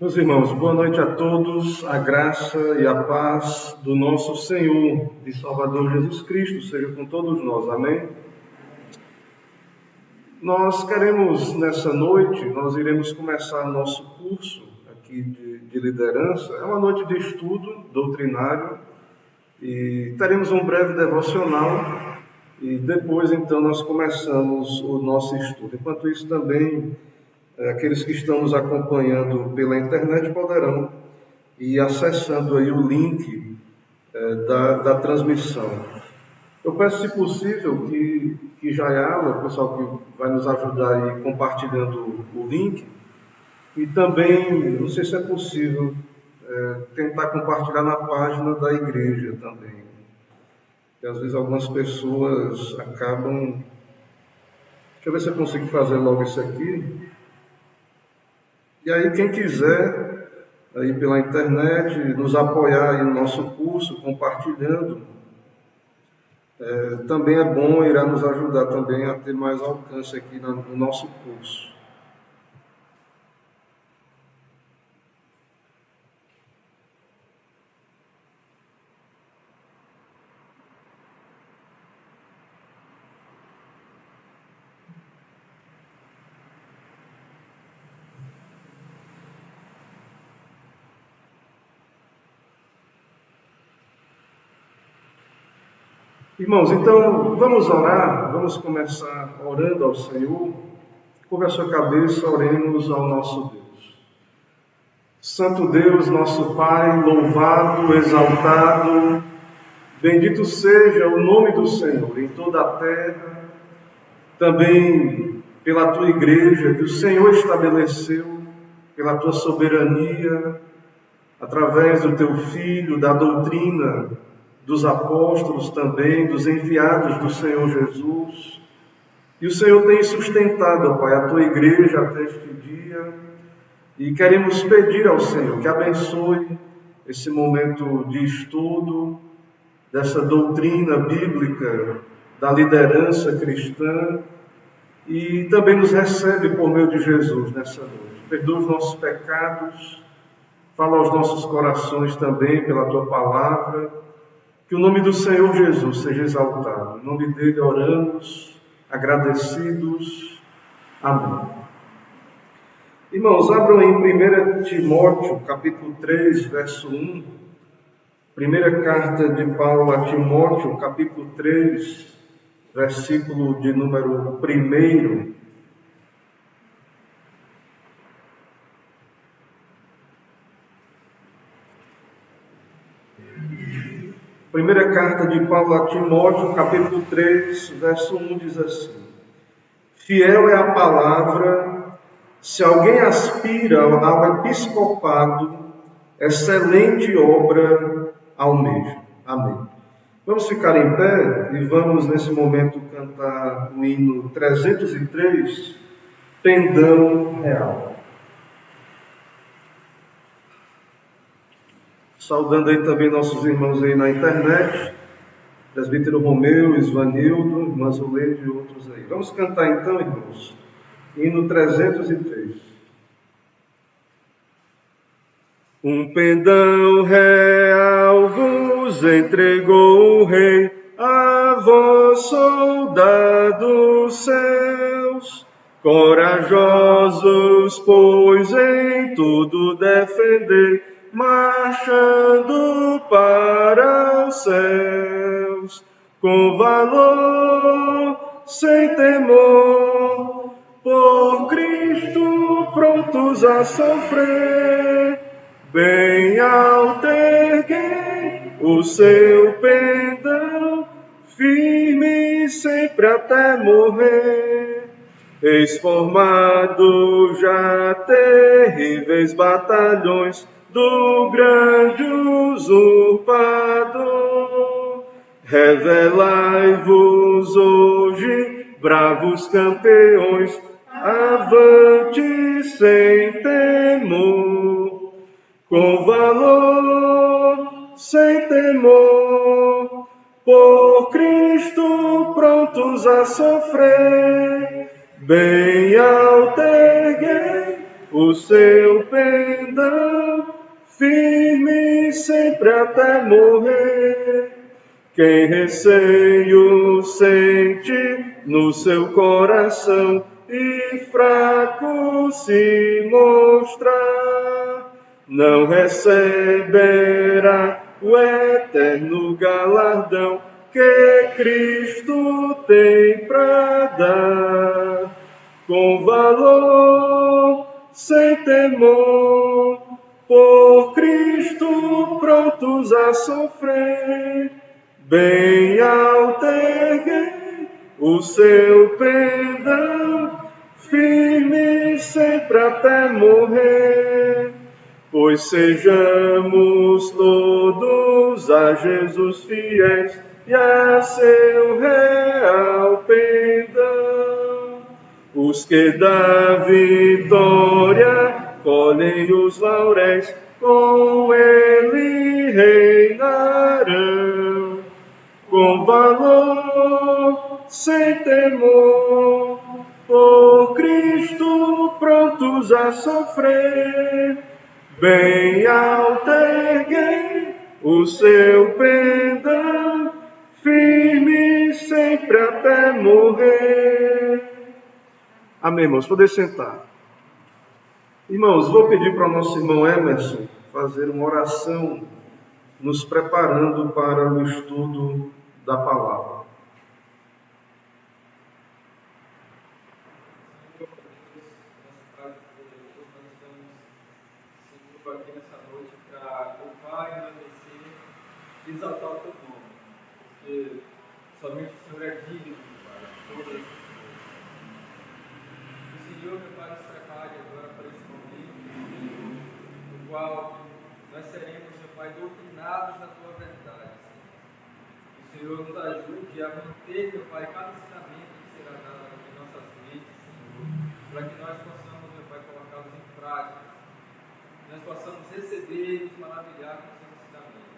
Meus irmãos, boa noite a todos. A graça e a paz do nosso Senhor e Salvador Jesus Cristo seja com todos nós. Amém? Nós queremos, nessa noite, nós iremos começar nosso curso aqui de liderança. É uma noite de estudo doutrinário e teremos um breve devocional e depois, então, nós começamos o nosso estudo. Enquanto isso, também aqueles que estão nos acompanhando pela internet poderão ir acessando aí o link da transmissão. Eu peço, se possível, que Jayala, o pessoal que vai nos ajudar aí compartilhando o link, e também, não sei se é possível, tentar compartilhar na página da igreja também. Porque às vezes algumas pessoas acabam... Deixa eu ver se eu consigo fazer logo isso aqui. E aí, quem quiser, aí pela internet, nos apoiar aí no nosso curso, compartilhando, também é bom, irá nos ajudar também a ter mais alcance aqui no nosso curso. Irmãos, então vamos orar, vamos começar orando ao Senhor. Curva a sua cabeça, oremos ao nosso Deus. Santo Deus, nosso Pai, louvado, exaltado, bendito seja o nome do Senhor em toda a terra, também pela tua igreja que o Senhor estabeleceu, pela tua soberania, através do teu Filho, da doutrina dos apóstolos também, dos enviados do Senhor Jesus. E o Senhor tem sustentado, ó Pai, a tua igreja até este dia. E queremos pedir ao Senhor que abençoe esse momento de estudo, dessa doutrina bíblica, da liderança cristã. E também nos recebe por meio de Jesus nessa noite. Perdoa os nossos pecados, fala aos nossos corações também pela tua palavra. Que o nome do Senhor Jesus seja exaltado. Em nome dele oramos, agradecidos. Amém. Irmãos, abram em 1 Timóteo, capítulo 3, verso 1. Primeira carta de Paulo a Timóteo, capítulo 3, versículo de número 1. Primeira carta de Paulo a Timóteo, capítulo 3, verso 1, diz assim: Fiel é a palavra, se alguém aspira ao episcopado, excelente obra almeja. Amém. Vamos ficar em pé e vamos nesse momento cantar o hino 303, Pendão Real. Saudando aí também nossos irmãos aí na internet, presbítero Romeu, Isvanildo, irmã Zuleide e outros aí. Vamos cantar então, irmãos, hino 303. Um pendão real vos entregou o Rei, a vós, soldados seus, corajosos, pois em tudo defendei, marchando para os céus, com valor, sem temor, por Cristo prontos a sofrer, bem alto erguei o seu pendão, firme sempre até morrer. Eis formado já terríveis batalhões do grande usurpador. Revelai-vos hoje, bravos campeões, avante sem temor, com valor, sem temor, por prontos a sofrer, bem alto erguei o seu pendão, firme sempre até morrer. Quem receio sente no seu coração e fraco se mostrar, não receberá o eterno galardão que Cristo tem para dar. Com valor, sem temor, por Cristo prontos a sofrer, bem alto erguei o seu pendão, firme sempre até morrer. Pois sejamos todos a Jesus fiéis e a seu real pendão. Os que da vitória colhem os lauréis, com ele reinarão. Com valor, sem temor, por Cristo prontos a sofrer, bem alto erguei o seu pendão, firme sempre até morrer. Amém, irmãos? Poder sentar. Irmãos, vou pedir para o nosso irmão Emerson fazer uma oração, nos preparando para o estudo da palavra. Aqui nessa noite para louvar e agradecer e exaltar o teu nome, porque somente o Senhor é digno, meu Pai, de todas as coisas. O Senhor, meu Pai, nos prepare agora para esse momento, no qual nós seremos, meu Pai, doutrinados na tua verdade, Senhor. O Senhor nos ajude a manter, meu Pai, cada ensinamento que será dado em nossas mentes, Senhor, para que nós possamos, meu Pai, colocá-los em prática. Nós possamos receber e nos maravilhar com os seus ensinamentos.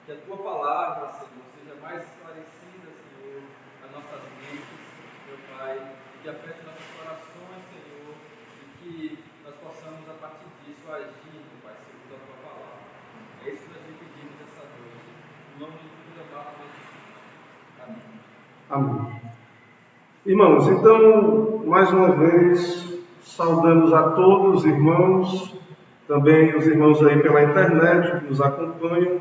Que a tua palavra, Senhor, seja mais esclarecida, Senhor, nas nossas mentes, meu Pai, e que afete nossos corações, Senhor, e que nós possamos, a partir disso, agir, meu Pai, segundo a tua palavra. É isso que nós te pedimos essa noite. Em nome de Jesus, amado Jesus. Amém. Amém. Irmãos, então, mais uma vez, saudamos a todos os irmãos, também os irmãos aí pela internet que nos acompanham.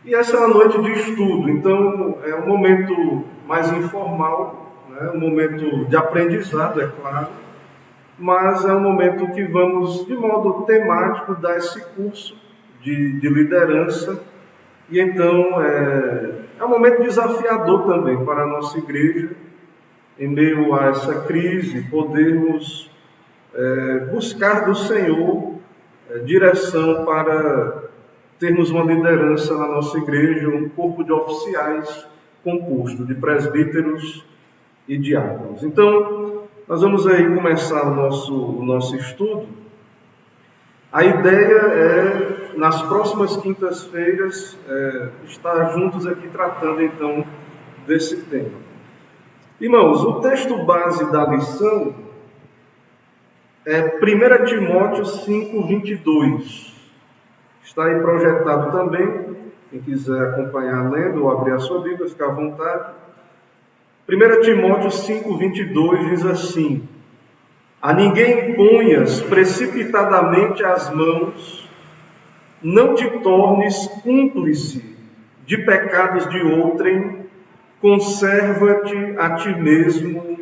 E essa é uma noite de estudo, então é um momento mais informal, né? Um momento de aprendizado, é claro, mas é um momento que vamos, de modo temático, dar esse curso de liderança. E então é um momento desafiador também para a nossa igreja, em meio a essa crise, podermos buscar do Senhor direção para termos uma liderança na nossa igreja, um corpo de oficiais composto de presbíteros e diáconos. Então, nós vamos aí começar o nosso estudo. A ideia é, nas próximas quintas-feiras, estar juntos aqui tratando então desse tema. Irmãos, o texto base da lição é 1 Timóteo 5:22. Está aí projetado também. Quem quiser acompanhar lendo ou abrir a sua Bíblia, fica à vontade. 1 Timóteo 5:22 diz assim: a ninguém ponhas precipitadamente as mãos, não te tornes cúmplice de pecados de outrem, conserva-te a ti mesmo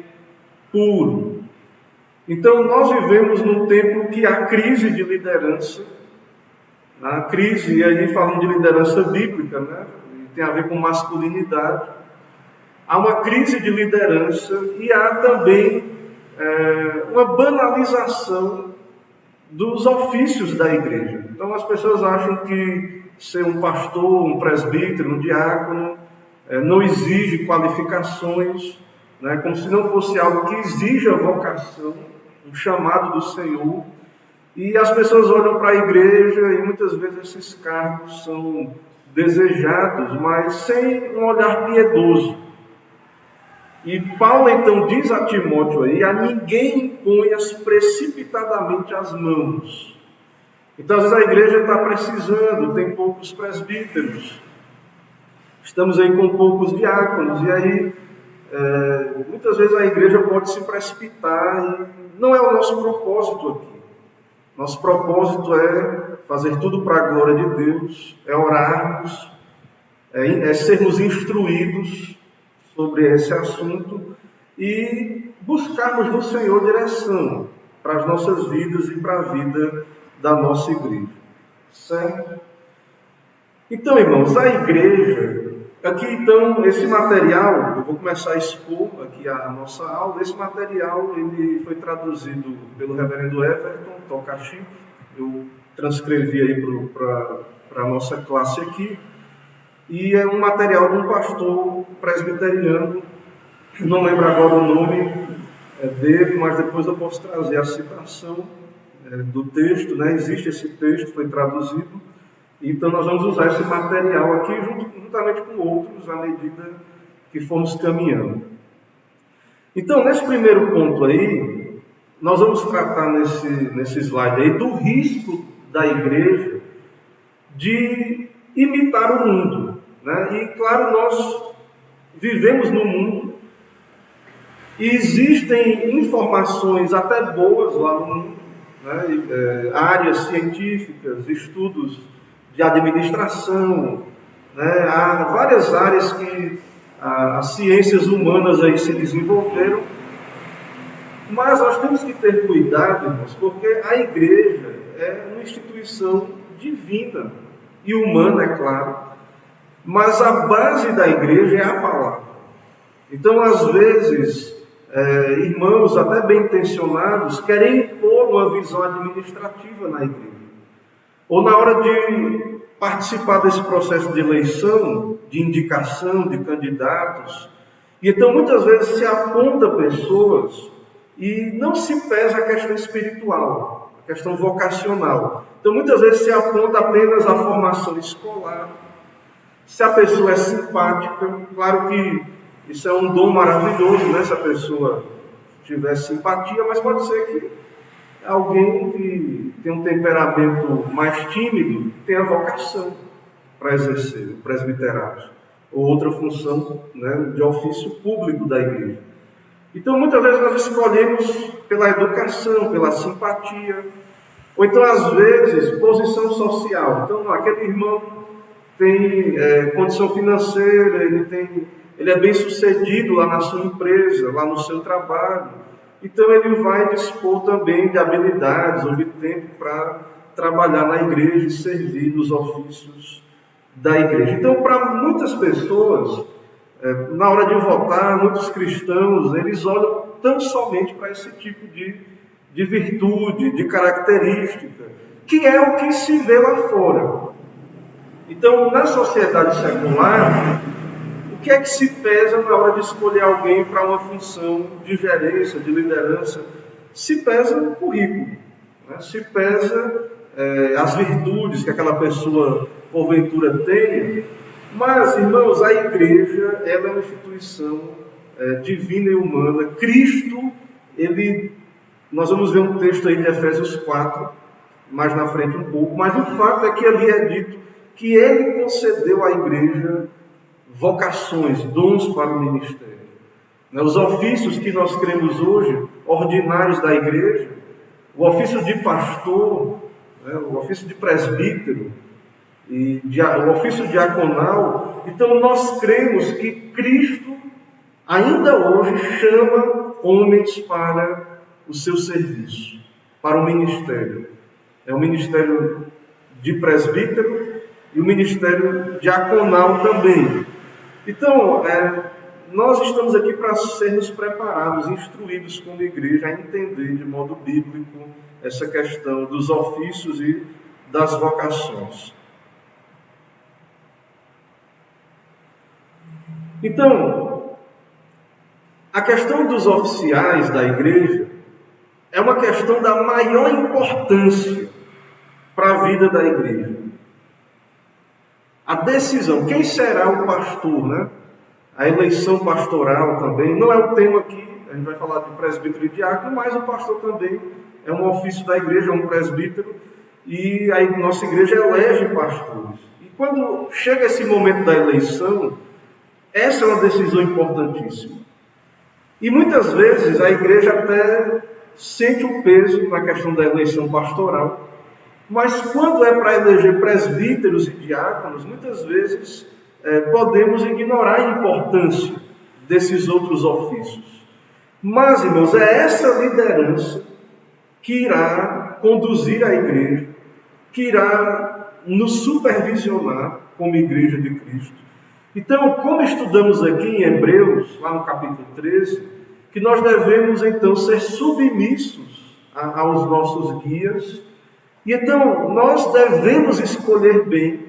puro. Então, nós vivemos num tempo que há crise de liderança, a crise, e aí falando de liderança bíblica, né? Tem a ver com masculinidade. Há uma crise de liderança e há também uma banalização dos ofícios da igreja. Então, as pessoas acham que ser um pastor, um presbítero, um diácono, não exige qualificações, né? Como se não fosse algo que exija vocação, um chamado do Senhor. E as pessoas olham para a igreja e muitas vezes esses cargos são desejados, mas sem um olhar piedoso. E Paulo então diz a Timóteo aí, a ninguém imponhas precipitadamente as mãos. Então às vezes a igreja está precisando, tem poucos presbíteros, estamos aí com poucos diáconos, e aí muitas vezes a igreja pode se precipitar, e não é o nosso propósito aqui. Nosso propósito é fazer tudo para a glória de Deus, é orarmos, é sermos instruídos sobre esse assunto e buscarmos no Senhor direção para as nossas vidas e para a vida da nossa igreja. Certo? Então, irmãos, a igreja, aqui então, esse material, eu vou começar a expor aqui a nossa aula. Esse material, ele foi traduzido pelo reverendo Everton Tokashi. Eu transcrevi aí para a nossa classe aqui. E é um material de um pastor presbiteriano, não lembro agora o nome dele, mas depois eu posso trazer a citação do texto, né? Existe esse texto, foi traduzido, então nós vamos usar esse material aqui juntamente com outros à medida que formos caminhando. Então, nesse primeiro ponto aí, nós vamos tratar nesse slide aí do risco da igreja de imitar o mundo, né? E claro, nós vivemos no mundo e existem informações até boas lá no mundo, né? Áreas científicas, estudos de administração, né? Há várias áreas que as ciências humanas aí se desenvolveram, mas nós temos que ter cuidado, irmãos, porque a igreja é uma instituição divina e humana, é claro, mas a base da igreja é a palavra. Então, às vezes, irmãos até bem intencionados querem impor uma visão administrativa na igreja. Ou na hora de participar desse processo de eleição, de indicação de candidatos, e então muitas vezes se aponta pessoas e não se pesa a questão espiritual, a questão vocacional. Então muitas vezes se aponta apenas a formação escolar, se a pessoa é simpática. Claro que isso é um dom maravilhoso, né? Se a pessoa tiver simpatia, mas pode ser que alguém que tem um temperamento mais tímido tenha vocação para exercer o presbiterato ou outra função, né, de ofício público da igreja. Então, muitas vezes nós escolhemos pela educação, pela simpatia, ou então, às vezes, posição social. Então, aquele irmão tem condição financeira, ele é bem sucedido lá na sua empresa, lá no seu trabalho. Então ele vai dispor também de habilidades ou de tempo para trabalhar na igreja e servir nos ofícios da igreja. Então, para muitas pessoas, na hora de votar, muitos cristãos, eles olham tão somente para esse tipo de virtude, de característica, que é o que se vê lá fora. Então, na sociedade secular, o que é que se pesa na hora de escolher alguém para uma função de gerência, de liderança? Se pesa o currículo, né? Se pesa as virtudes que aquela pessoa, porventura, tenha. Mas, irmãos, a igreja ela é uma instituição divina e humana. Cristo, nós vamos ver um texto aí de Efésios 4, mais na frente um pouco, mas o fato é que ali é dito que ele concedeu à igreja vocações, dons para o ministério. Os ofícios que nós cremos hoje, ordinários da igreja, o ofício de pastor, o ofício de presbítero, e o ofício diaconal. Então nós cremos que Cristo ainda hoje chama homens para o seu serviço, para o ministério. É o ministério de presbítero e o ministério diaconal também. Então, nós estamos aqui para sermos preparados, instruídos como igreja a entender de modo bíblico essa questão dos ofícios e das vocações. Então, a questão dos oficiais da igreja é uma questão da maior importância para a vida da igreja. A decisão, quem será o pastor, né? a eleição pastoral também, não é o tema aqui, a gente vai falar de presbítero e diácono, mas o pastor também é um ofício da igreja, é um presbítero, e a nossa igreja elege pastores. E quando chega esse momento da eleição, essa é uma decisão importantíssima. E muitas vezes a igreja até sente o peso na questão da eleição pastoral, mas quando é para eleger presbíteros e diáconos, muitas vezes podemos ignorar a importância desses outros ofícios. Mas, irmãos, é essa liderança que irá conduzir a igreja, que irá nos supervisionar como igreja de Cristo. Então, como estudamos aqui em Hebreus, lá no capítulo 13, que nós devemos então ser submissos aos nossos guias. E então, nós devemos escolher bem,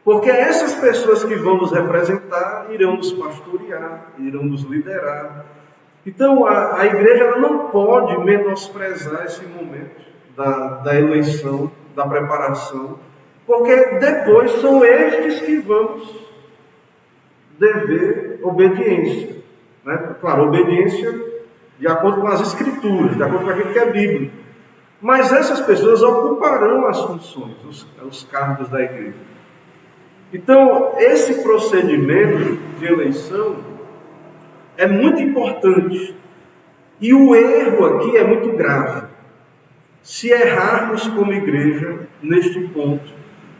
porque essas pessoas que vão nos representar irão nos pastorear, irão nos liderar. Então, a igreja ela não pode menosprezar esse momento da eleição, da preparação, porque depois são estes que vamos dever obediência. Né? Claro, obediência de acordo com as Escrituras, de acordo com aquilo que é bíblico. Mas essas pessoas ocuparão as funções, os cargos da igreja. Então, esse procedimento de eleição é muito importante. E o erro aqui é muito grave. Se errarmos como igreja neste ponto,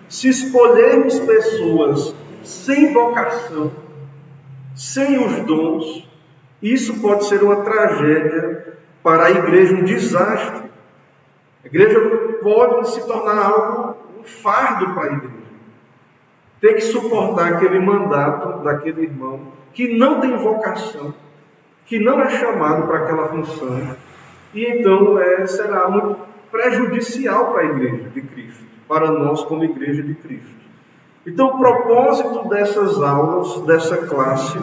se escolhermos pessoas sem vocação, sem os dons, isso pode ser uma tragédia para a igreja, um desastre. A igreja pode se tornar algo, um fardo para a igreja. Ter que suportar aquele mandato daquele irmão que não tem vocação, que não é chamado para aquela função, e então será muito prejudicial para a igreja de Cristo, para nós como igreja de Cristo. Então, o propósito dessas aulas, dessa classe,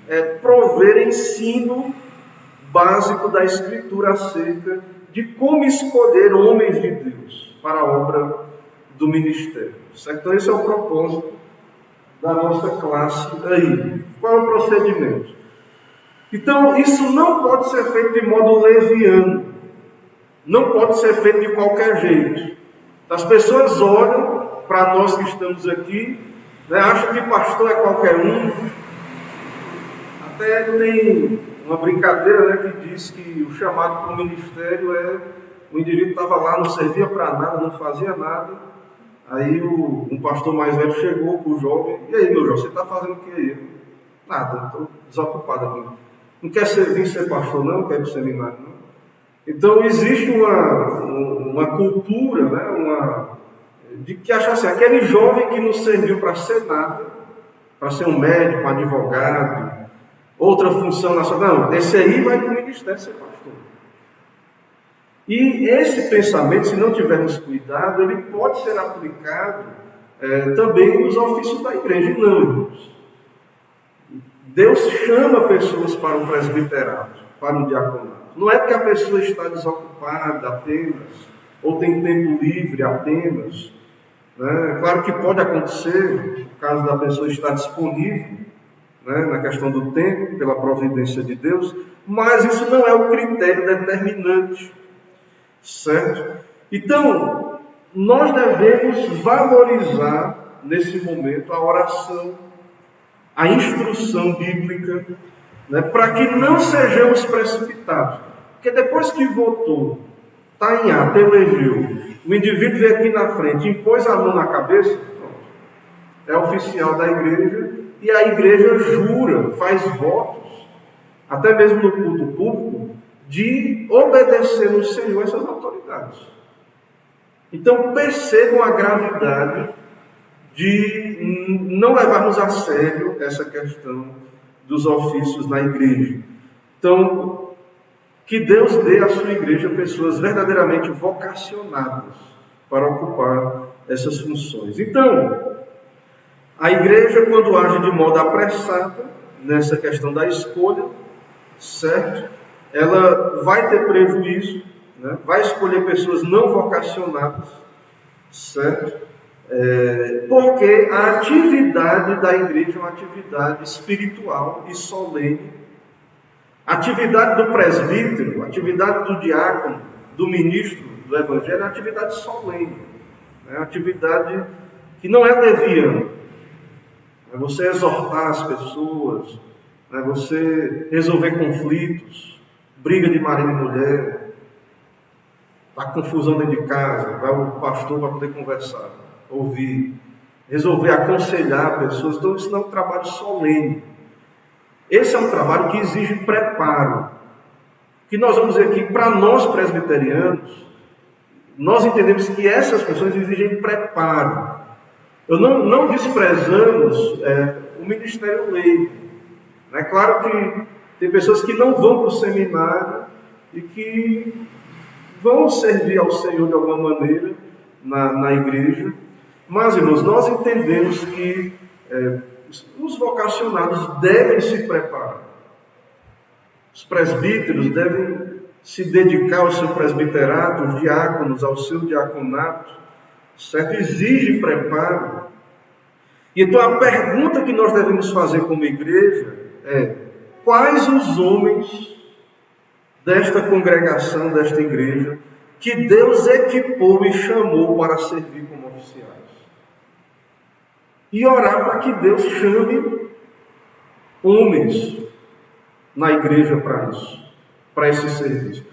é prover ensino básico da Escritura acerca de como escolher homens de Deus para a obra do ministério. Certo? Então, esse é o propósito da nossa classe aí. Qual é o procedimento? Então, isso não pode ser feito de modo leviano. Não pode ser feito de qualquer jeito. As pessoas olham para nós que estamos aqui, né, acham que pastor é qualquer um. Até tem uma brincadeira, né, que diz que o chamado para o ministério o indivíduo estava lá, não servia para nada, não fazia nada. Aí um pastor mais velho chegou para o jovem: e aí, meu jovem, você está fazendo o que aí? Nada, estou desocupado aqui. Não quer vir ser pastor, não? Quer ir para o seminário, não? Então, existe uma cultura, né, de que acha assim, aquele jovem que não serviu para ser nada, para ser um médico, um advogado, outra função nacional, não, esse aí vai para o ministério ser pastor. E esse pensamento, se não tivermos cuidado, ele pode ser aplicado também nos ofícios da igreja. Não, irmãos. Deus chama pessoas para o presbiterato, para o diaconato. Não é porque a pessoa está desocupada apenas, ou tem tempo livre apenas. Né? Claro que pode acontecer, no caso da pessoa estar disponível, né, na questão do tempo, pela providência de Deus, mas isso não é o critério determinante. Certo? Então, nós devemos valorizar nesse momento a oração, a instrução bíblica, né, para que não sejamos precipitados. Porque depois que votou, está em ato, elegeu, o indivíduo veio aqui na frente, impôs a mão na cabeça, pronto, é oficial da igreja, e a igreja jura, faz votos, até mesmo no culto público, de obedecer no Senhor essas autoridades. Então percebam a gravidade de não levarmos a sério essa questão dos ofícios na igreja. Então, que Deus dê à sua igreja pessoas verdadeiramente vocacionadas para ocupar essas funções. Então, a igreja, quando age de modo apressado nessa questão da escolha, certo? Ela vai ter prejuízo, né? Vai escolher pessoas não vocacionadas, certo? Porque a atividade da igreja é uma atividade espiritual e solene. A atividade do presbítero, a atividade do diácono, do ministro do evangelho é uma atividade solene. É uma atividade que não é leviana. É você exortar as pessoas, é você resolver conflitos, briga de marido e mulher, a confusão dentro de casa, vai o pastor para poder conversar, ouvir, resolver aconselhar pessoas. Então isso não é um trabalho solene. Esse é um trabalho que exige preparo. Que nós vamos ver aqui, para nós presbiterianos, nós entendemos que essas pessoas exigem preparo. Não desprezamos o ministério leigo. É claro que tem pessoas que não vão para o seminário e que vão servir ao Senhor de alguma maneira na igreja. Mas, irmãos, nós entendemos que os vocacionados devem se preparar. Os presbíteros devem se dedicar ao seu presbiterato, os diáconos ao seu diaconato, certo? Exige preparo. E então a pergunta que nós devemos fazer como igreja é: quais os homens desta congregação, desta igreja, que Deus equipou e chamou para servir como oficiais? E orar para que Deus chame homens na igreja para isso, para esse serviço.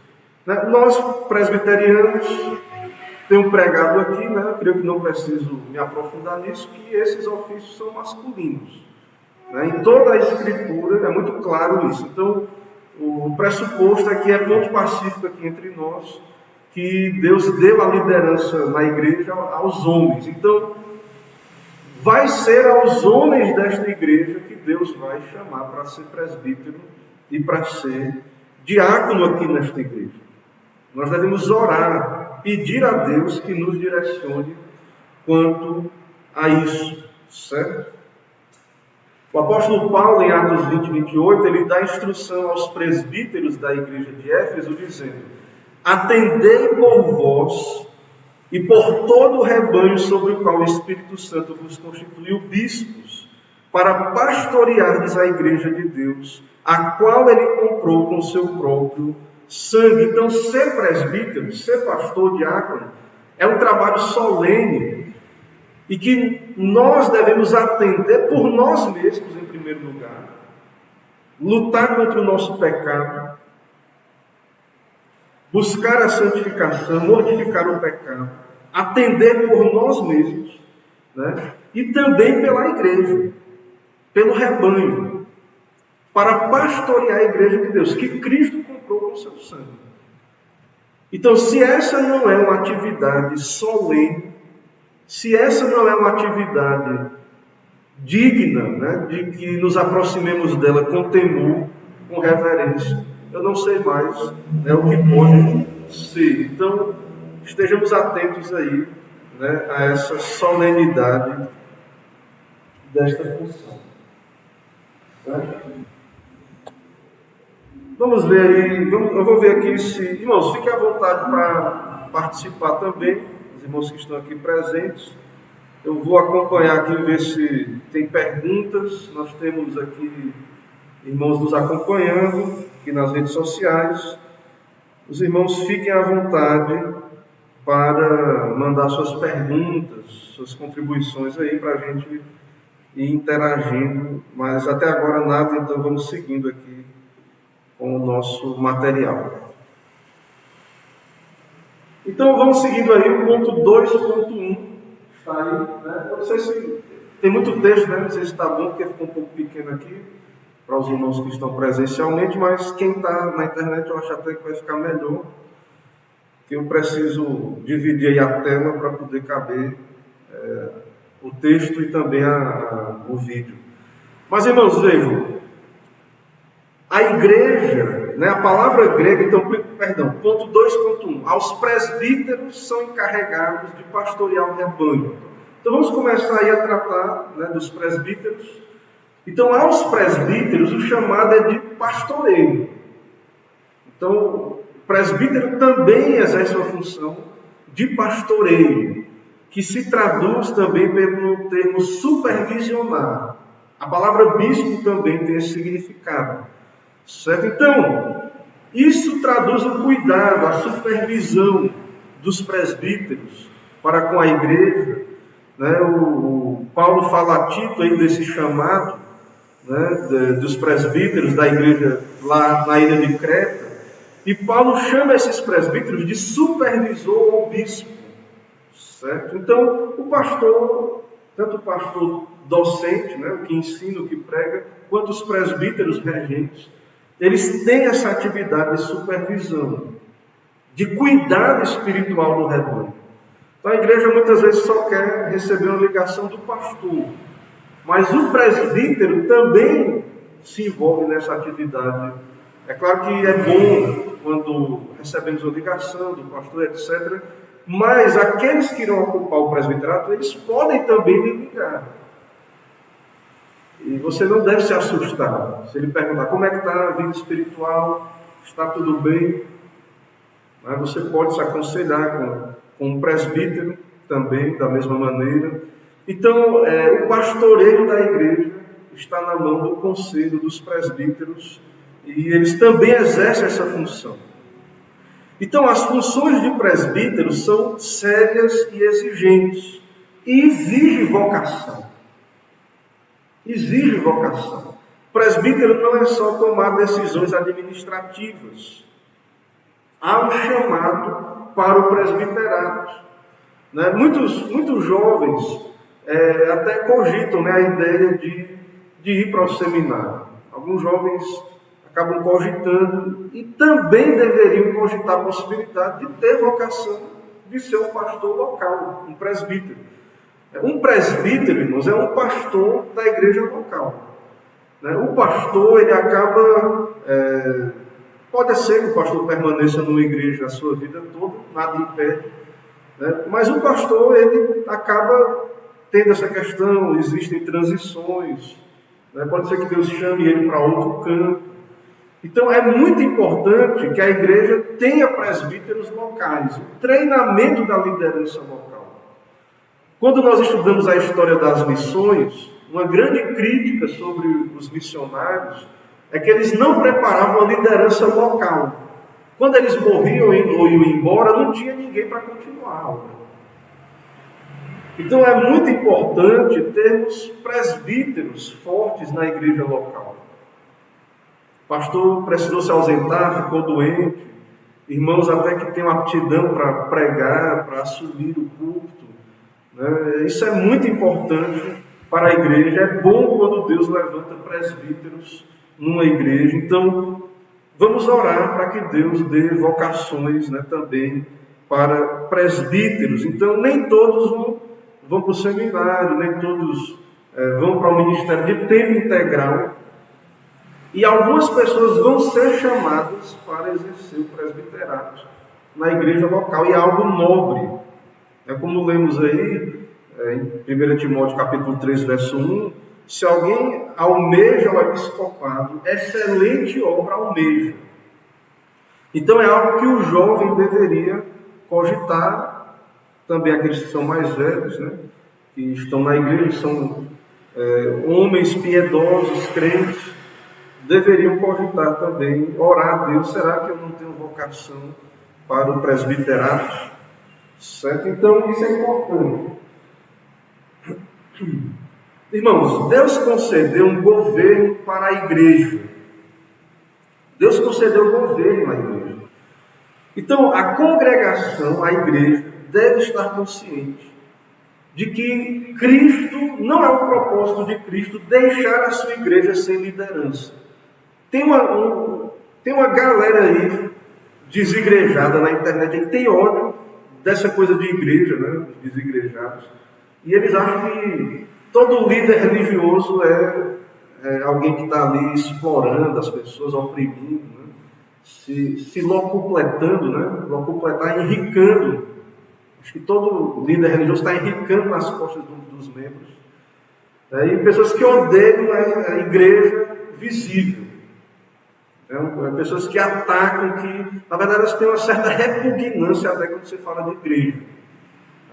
Nós, presbiterianos, temos pregado aqui, eu creio que não preciso me aprofundar nisso, que esses ofícios são masculinos. Em toda a Escritura é muito claro isso. Então, o pressuposto é que é ponto pacífico aqui entre nós, que Deus deu a liderança na igreja aos homens. Então, vai ser aos homens desta igreja que Deus vai chamar para ser presbítero e para ser diácono aqui nesta igreja. Nós devemos orar, pedir a Deus que nos direcione quanto a isso, certo? O apóstolo Paulo, em Atos 20, 28, ele dá instrução aos presbíteros da igreja de Éfeso, dizendo: atendei por vós e por todo o rebanho sobre o qual o Espírito Santo vos constituiu bispos, para pastoreardes a igreja de Deus, a qual ele comprou com seu próprio sangue. Então, ser presbítero, ser pastor, diácono, é um trabalho solene e que nós devemos atender por nós mesmos, em primeiro lugar, lutar contra o nosso pecado, buscar a santificação, mortificar o pecado, atender por nós mesmos, e também pela igreja, pelo rebanho, para pastorear a igreja de Deus, que Cristo comprou com o seu sangue. Então, se essa não é uma atividade solene, se essa não é uma atividade digna, de que nos aproximemos dela com temor, com reverência, eu não sei mais o que pode ser. Então, estejamos atentos aí, a essa solenidade desta função. Certo? Vamos ver aí, eu vou ver aqui se... Irmãos, fiquem à vontade para participar também, os irmãos que estão aqui presentes. Eu vou acompanhar aqui, ver se tem perguntas. Nós temos aqui irmãos nos acompanhando, aqui nas redes sociais. Os irmãos fiquem à vontade para mandar suas perguntas, suas contribuições aí para a gente ir interagindo. Mas até agora nada, então vamos seguindo aqui com o nosso material. Então vamos seguindo aí o ponto 2.1. Está aí, Eu não sei se tem muito texto, Não sei se está bom, porque ficou um pouco pequeno aqui para os irmãos que estão presencialmente, mas quem está na internet eu acho até que vai ficar melhor, que eu preciso dividir aí a tela para poder caber o texto e também o vídeo. Mas, irmãos, vejam, a igreja, a palavra grega, então, ponto 2.1, aos presbíteros são encarregados de pastorear o rebanho. Então vamos começar aí a tratar dos presbíteros. Então, aos presbíteros, o chamado é de pastoreio. Então, o presbítero também exerce uma função de pastoreio, que se traduz também pelo termo supervisionar. A palavra bispo também tem esse significado, certo? Então, isso traduz o cuidado, a supervisão dos presbíteros para com a igreja, né? O Paulo fala a Tito aí desse chamado, né, dos presbíteros da igreja lá na ilha de Creta, e Paulo chama esses presbíteros de supervisor ou bispo, certo? Então, o pastor, tanto o pastor docente, né, o que ensina, o que prega, quanto os presbíteros regentes, eles têm essa atividade de supervisão, de cuidado espiritual do rebanho. Então, a igreja muitas vezes só quer receber uma ligação do pastor, mas o presbítero também se envolve nessa atividade. É claro que é bom quando recebemos a ligação do pastor, etc., mas aqueles que irão ocupar o presbiterato, eles podem também lhe ligar. E você não deve se assustar se ele perguntar como é que está a vida espiritual, está tudo bem. Mas você pode se aconselhar com um presbítero também, da mesma maneira. Então, o pastoreio da igreja está na mão do conselho dos presbíteros e eles também exercem essa função. Então, as funções de presbíteros são sérias e exigentes e exigem vocação. Exige vocação. Presbítero não é só tomar decisões administrativas. Há um chamado para o presbiterato. Né? Muitos jovens até cogitam, né, a ideia de ir para o seminário. Alguns jovens acabam cogitando e também deveriam cogitar a possibilidade de ter vocação de ser um pastor local, um presbítero. Um presbítero, irmãos, é um pastor da igreja local. O pastor, ele acaba... pode ser que o pastor permaneça numa igreja a sua vida toda, nada impede. Mas o pastor, ele acaba tendo essa questão, existem transições. Pode ser que Deus chame ele para outro campo. Então, é muito importante que a igreja tenha presbíteros locais, o treinamento da liderança local. Quando nós estudamos a história das missões, uma grande crítica sobre os missionários é que eles não preparavam a liderança local. Quando eles morriam ou iam embora, não tinha ninguém para continuar a obra. Então é muito importante termos presbíteros fortes na igreja local. O pastor precisou se ausentar, ficou doente. Irmãos até que têm uma aptidão para pregar, para assumir o culto. Isso é muito importante para a igreja. É bom quando Deus levanta presbíteros numa igreja. Então, vamos orar para que Deus dê vocações, também para presbíteros. Então, nem todos vão para o seminário, nem todos vão para o ministério de tempo integral. E algumas pessoas vão ser chamadas para exercer o presbiterato na igreja local. E é algo nobre. Como lemos aí, em 1 Timóteo capítulo 3, verso 1, se alguém almeja o episcopado, excelente obra almeja. Então é algo que o jovem deveria cogitar, também aqueles que são mais velhos, que estão na igreja, são homens piedosos, crentes, deveriam cogitar também, orar a Deus, será que eu não tenho vocação para o presbiterato? Certo? Então isso é importante. Irmãos, Deus concedeu um governo para a igreja. Deus concedeu governo à igreja. Então, a congregação, a igreja, deve estar consciente de que Cristo, não é o propósito de Cristo deixar a sua igreja sem liderança. Tem uma galera aí desigrejada na internet que tem ódio dessa coisa de igreja, desigrejados. E eles acham que todo líder religioso é alguém que está ali explorando as pessoas, oprimindo, se locupletando, locupletar, enricando. Acho que todo líder religioso está enricando nas costas dos membros. E pessoas que odeiam a igreja visível. Pessoas que atacam, que na verdade elas têm uma certa repugnância até quando você fala de igreja.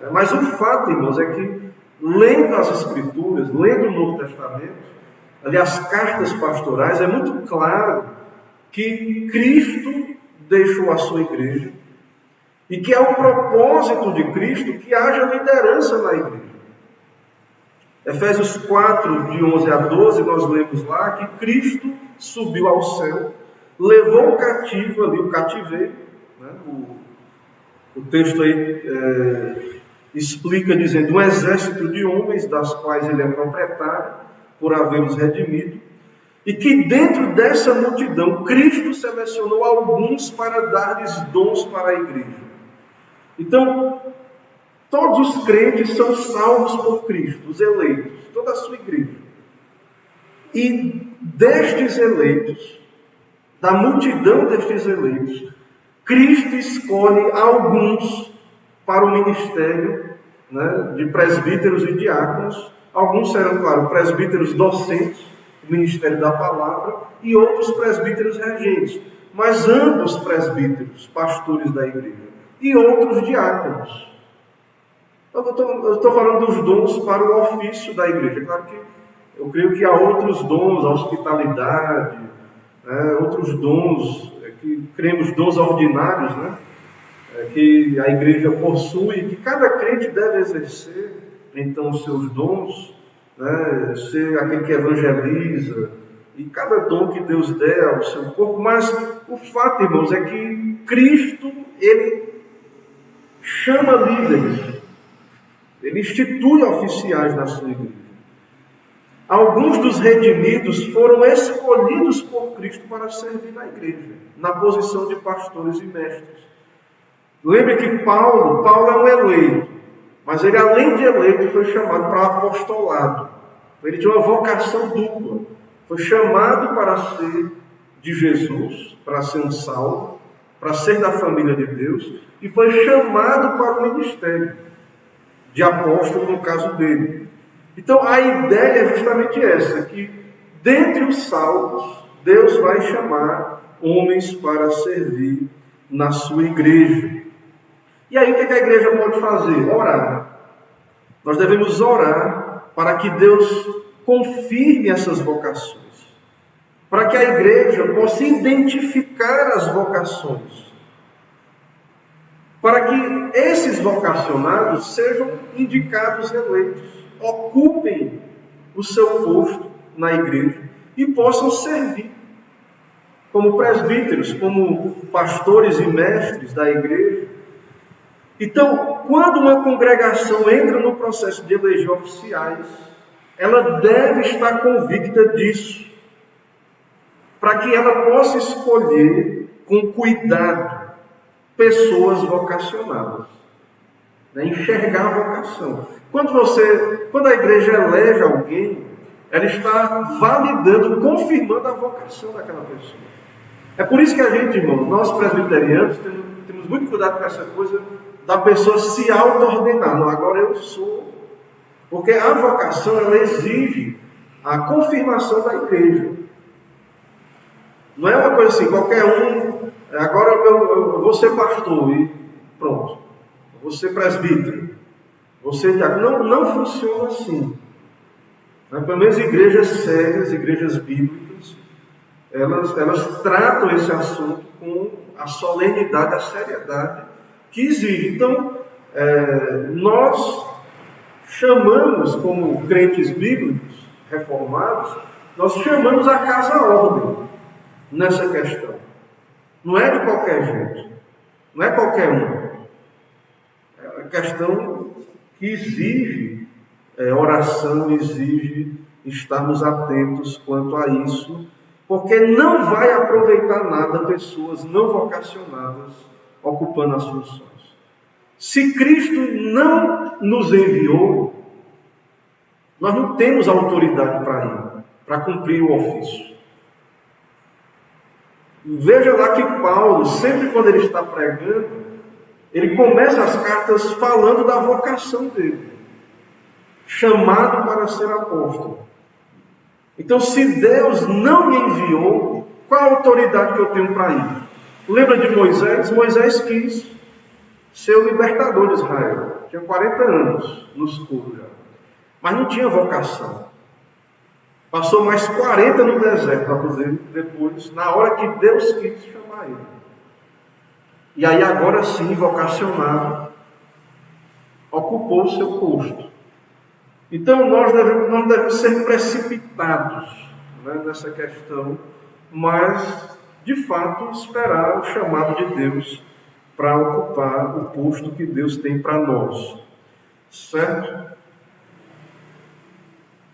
Mas o fato, irmãos, é que, lendo as Escrituras, lendo o Novo Testamento, ali as cartas pastorais, é muito claro que Cristo deixou a sua igreja e que é o propósito de Cristo que haja liderança na igreja. Efésios 4, de 11 a 12, nós lemos lá que Cristo subiu ao céu, levou cativo ali o cativeiro, né? O texto aí explica dizendo um exército de homens, das quais ele é proprietário, por havê-los redimido, e que dentro dessa multidão Cristo selecionou alguns para dar-lhes dons para a igreja. Então, todos os crentes são salvos por Cristo, os eleitos, toda a sua igreja. E destes eleitos, da multidão destes eleitos, Cristo escolhe alguns para o ministério, né, de presbíteros e diáconos. Alguns serão, claro, presbíteros docentes, o ministério da palavra, e outros presbíteros regentes, mas ambos presbíteros, pastores da igreja, e outros diáconos. Eu estou falando dos dons para o ofício da igreja. Claro que eu creio que há outros dons, a hospitalidade, outros dons, que cremos dons ordinários, né? Que a igreja possui, que cada crente deve exercer, então, os seus dons, né? Ser aquele que evangeliza, e cada dom que Deus der ao seu corpo. Mas o fato, irmãos, é que Cristo, Ele chama líderes, Ele institui oficiais na sua igreja. Alguns dos redimidos foram escolhidos por Cristo para servir na igreja, na posição de pastores e mestres. Lembre que Paulo é um eleito, mas ele, além de eleito, foi chamado para apostolado. Ele tinha uma vocação dupla. Foi chamado para ser de Jesus, para ser um salvo, para ser da família de Deus, e foi chamado para o ministério de apóstolo, no caso dele. Então, a ideia é justamente essa, que dentre os salvos, Deus vai chamar homens para servir na sua igreja. E aí, o que a igreja pode fazer? Orar. Nós devemos orar para que Deus confirme essas vocações, para que a igreja possa identificar as vocações, para que esses vocacionados sejam indicados eleitos, ocupem o seu posto na igreja e possam servir como presbíteros, como pastores e mestres da igreja. Então, quando uma congregação entra no processo de eleger oficiais, ela deve estar convicta disso, para que ela possa escolher com cuidado pessoas vocacionadas, né? Enxergar a vocação. Quando a igreja elege alguém, ela está validando, confirmando a vocação daquela pessoa. É por isso que a gente, irmão, nós presbiterianos, temos muito cuidado com essa coisa da pessoa se auto-ordenar. Não, agora eu sou. Porque a vocação, ela exige a confirmação da igreja. Não é uma coisa assim, qualquer um, agora eu vou ser pastor e pronto. Eu vou ser presbítero. Você não funciona assim. Pelo menos igrejas sérias, igrejas bíblicas, elas tratam esse assunto com a solenidade, a seriedade que exige. Então, nós chamamos, como crentes bíblicos reformados, nós chamamos a casa à ordem nessa questão. Não é de qualquer jeito, não é qualquer um. É uma questão que exige oração, exige estarmos atentos quanto a isso, porque não vai aproveitar nada pessoas não vocacionadas ocupando as funções. Se Cristo não nos enviou, nós não temos autoridade para ir, para cumprir o ofício. Veja lá que Paulo, sempre quando ele está pregando, ele começa as cartas falando da vocação dele, chamado para ser apóstolo. Então, se Deus não me enviou, qual a autoridade que eu tenho para ir? Lembra de Moisés? Moisés quis ser o libertador de Israel. tinha 40 anos nos coros já, mas não tinha vocação. Passou mais 40 no deserto para poder depois, na hora que Deus quis chamar ele. E aí agora sim, vocacionado, ocupou o seu posto. Então nós não devemos ser precipitados, né, nessa questão, mas de fato esperar o chamado de Deus para ocupar o posto que Deus tem para nós. Certo?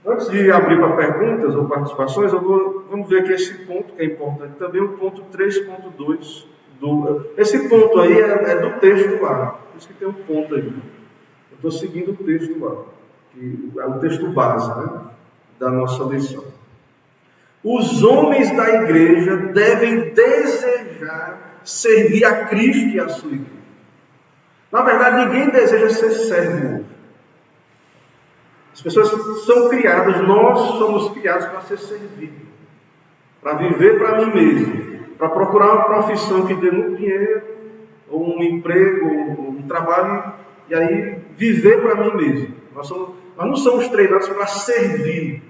Antes de abrir para perguntas ou participações, vamos ver aqui esse ponto que é importante também, o ponto 3.2. Esse ponto aí é do texto lá, por isso que tem um ponto aí. Eu estou seguindo o texto lá, que é o texto base, né, da nossa lição. Os homens da igreja devem desejar servir a Cristo e a sua igreja. Na verdade, ninguém deseja ser servo. As pessoas são criadas, nós somos criados para ser servidos, para viver para mim mesmo, para procurar uma profissão que dê muito dinheiro, ou um emprego, ou um trabalho, e aí viver para mim mesmo. Nós não somos treinados para servir.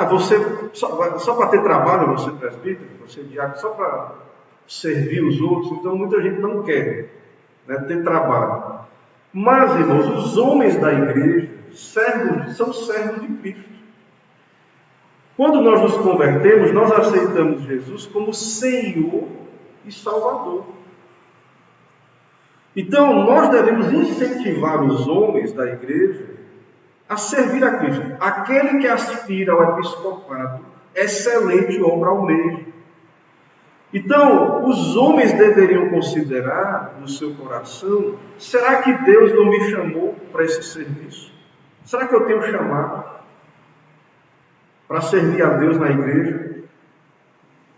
Você só para ter trabalho, você presbítero, você diácono, só para servir os outros. Então muita gente não quer, né, ter trabalho. Mas, irmãos, os homens da igreja são servos de Cristo. Quando nós nos convertemos, nós aceitamos Jesus como Senhor e Salvador. Então, nós devemos incentivar os homens da igreja a servir a Cristo. Aquele que aspira ao episcopado, excelente obra almeja. Então, os homens deveriam considerar no seu coração: será que Deus não me chamou para esse serviço? Será que eu tenho chamado para servir a Deus na igreja?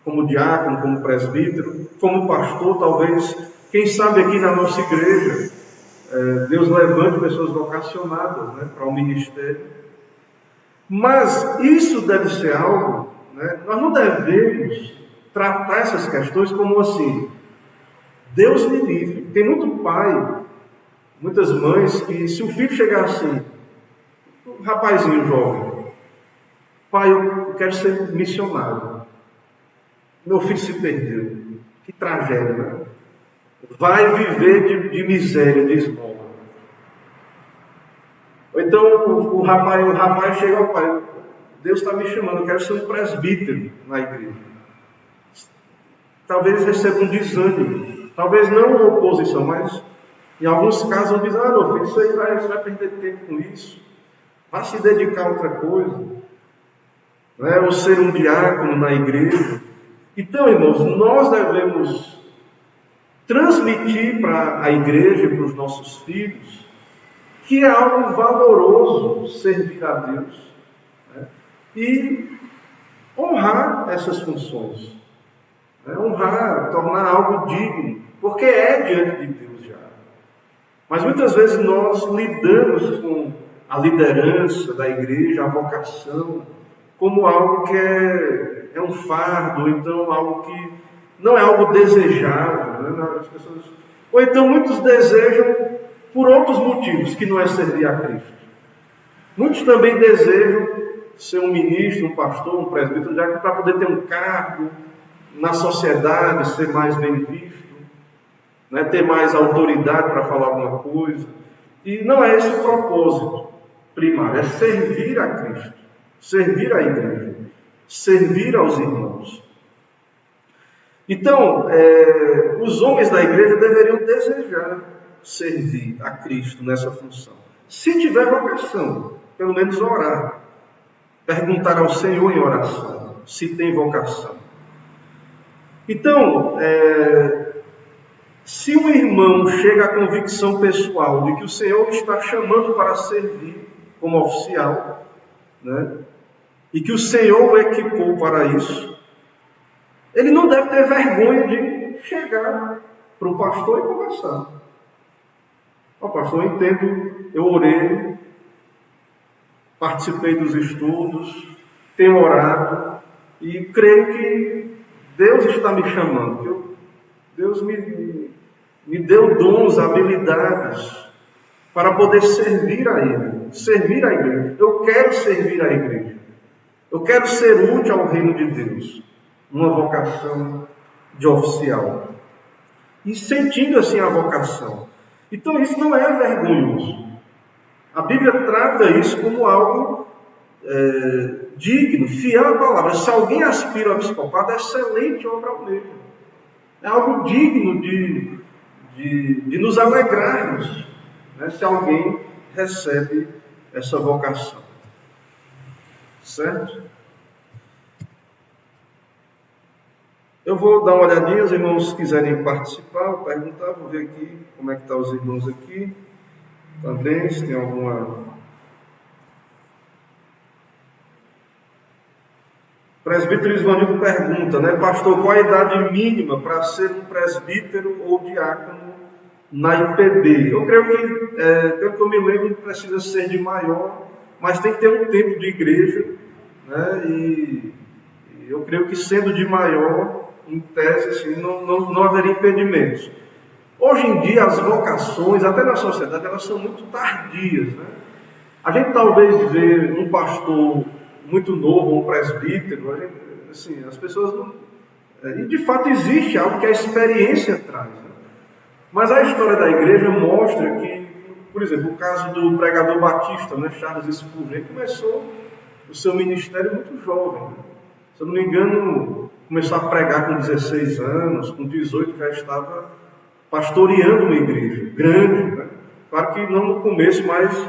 Como diácono, como presbítero, como pastor, talvez, quem sabe aqui na nossa igreja, Deus levante pessoas vocacionadas, né, para o ministério. Mas isso deve ser algo, né, nós não devemos tratar essas questões como assim, Deus me livre. Tem muito pai, muitas mães, que se o filho chegar assim, um rapazinho jovem, pai, eu quero ser missionário, meu filho se perdeu, que tragédia, né? Vai viver de miséria, de esmola. Ou então o rapaz chega ao pai: Deus está me chamando, eu quero ser um presbítero na igreja. Talvez receba um desânimo, talvez não uma oposição, mas em alguns casos vão dizer: meu filho, você vai perder tempo com isso, vai se dedicar a outra coisa, né? Ou ser um diácono na igreja. Então, irmãos, nós devemos transmitir para a igreja e para os nossos filhos que é algo valoroso servir a Deus, né? E honrar essas funções. Honrar, tornar algo digno, porque é diante de Deus já. Mas muitas vezes nós lidamos com a liderança da igreja, a vocação, como algo que é um fardo, ou então algo que não é algo desejável, né? As pessoas, ou então muitos desejam por outros motivos, que não é servir a Cristo. Muitos também desejam ser um ministro, um pastor, um presbítero, já que para poder ter um cargo na sociedade, ser mais bem visto, né, ter mais autoridade para falar alguma coisa. E não é esse o propósito primário, é servir a Cristo, servir a igreja, servir aos irmãos. Então, os homens da igreja deveriam desejar servir a Cristo nessa função. Se tiver vocação, pelo menos orar, perguntar ao Senhor em oração, se tem vocação. Então, se um irmão chega à convicção pessoal de que o Senhor está chamando para servir como oficial, né, e que o Senhor o equipou para isso, ele não deve ter vergonha de chegar para o pastor e conversar. Pastor, eu entendo, eu orei, participei dos estudos, tenho orado e creio que Deus está me chamando. Deus me me deu dons, habilidades para poder servir a Ele, servir a igreja. Eu quero servir a igreja. Eu quero ser útil ao reino de Deus, uma vocação de oficial. E sentindo assim a vocação. Então isso não é vergonhoso. A Bíblia trata isso como algo digno, fiel à palavra. Se alguém aspira ao episcopado, é excelente obra ao mesmo. É algo digno de nos alegrarmos, né, se alguém recebe essa vocação. Certo? Eu vou dar uma olhadinha, os irmãos quiserem participar, vou perguntar, vou ver aqui como é que estão os irmãos aqui. Também, se tem alguma... Presbítero Isvanildo pergunta, né, pastor, qual a idade mínima para ser um presbítero ou diácono na IPB? Eu creio que, pelo que eu me lembro, não precisa ser de maior, mas tem que ter um tempo de igreja, né, e eu creio que sendo de maior, em tese, assim, não haveria impedimentos. Hoje em dia, as vocações, até na sociedade, elas são muito tardias, né? A gente talvez vê um pastor muito novo, um presbítero, assim, as pessoas não... E de fato existe algo que a experiência traz. Né? Mas a história da igreja mostra que, por exemplo, o caso do pregador batista, né, Charles Spurgeon, ele começou o seu ministério muito jovem. Né? Se eu não me engano, começou a pregar com 16 anos, com 18 já estava pastoreando uma igreja grande. Né? Claro que não no começo, mas...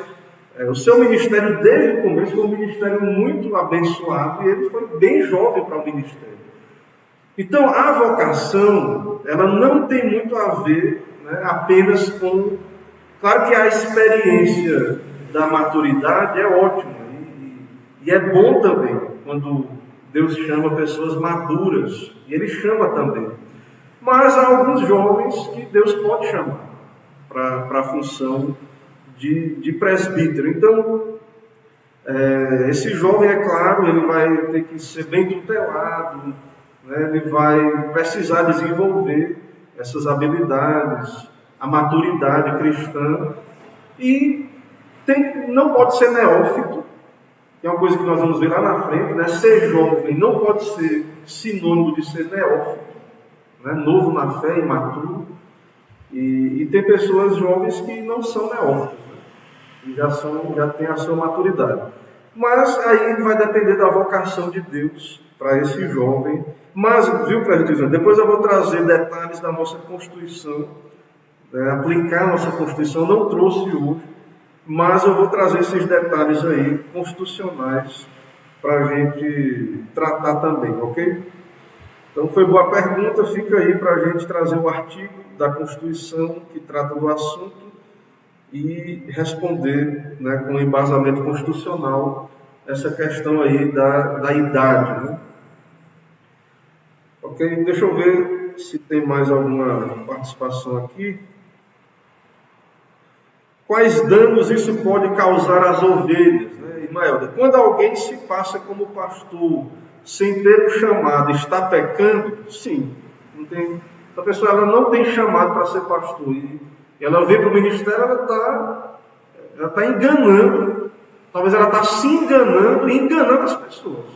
o seu ministério, desde o começo, foi um ministério muito abençoado e ele foi bem jovem para o ministério. Então, a vocação, ela não tem muito a ver, né, apenas com... Claro que a experiência da maturidade é ótima e é bom também, quando Deus chama pessoas maduras, e Ele chama também. Mas há alguns jovens que Deus pode chamar para a função de presbítero. Então, esse jovem, é claro, ele vai ter que ser bem tutelado, né? Ele vai precisar desenvolver essas habilidades, a maturidade cristã, e não pode ser neófito, que é uma coisa que nós vamos ver lá na frente, né? Ser jovem não pode ser sinônimo de ser neófito, né? Novo na fé, imaturo, e tem pessoas jovens que não são neófitos, e já tem a sua maturidade. Mas aí vai depender da vocação de Deus para esse jovem. Mas, viu, presbítero, depois eu vou trazer detalhes da nossa Constituição, aplicar a nossa Constituição, não trouxe hoje, mas eu vou trazer esses detalhes aí, constitucionais, para a gente tratar também, ok? Então foi boa pergunta, fica aí para a gente trazer o artigo da Constituição que trata do assunto, e responder, né, com embasamento constitucional essa questão aí da idade. Né? Ok? Deixa eu ver se tem mais alguma participação aqui. Quais danos isso pode causar às ovelhas? Né, Imaelda? Quando alguém se passa como pastor sem ter o chamado, está pecando? Sim. A pessoa ela não tem chamado para ser pastor. Ela vem para o ministério, ela está enganando, talvez ela está se enganando e enganando as pessoas.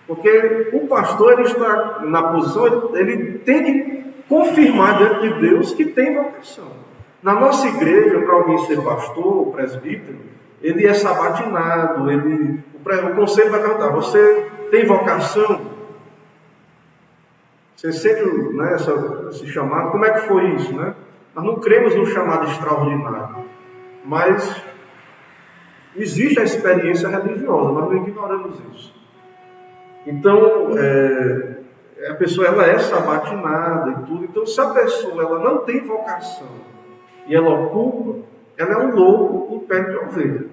Porque o pastor, ele está na posição, ele tem que confirmar diante de Deus que tem vocação. Na nossa igreja, para alguém ser pastor, presbítero, ele é sabatinado, o conselho vai perguntar, você tem vocação? Você sente, né, esse chamado? Como é que foi isso? Né? Nós não cremos no chamado extraordinário, mas existe a experiência religiosa, nós não ignoramos isso. Então, a pessoa ela é sabatinada e tudo. Então, se a pessoa ela não tem vocação e ela ocupa, ela é um lobo em pé de ovelha.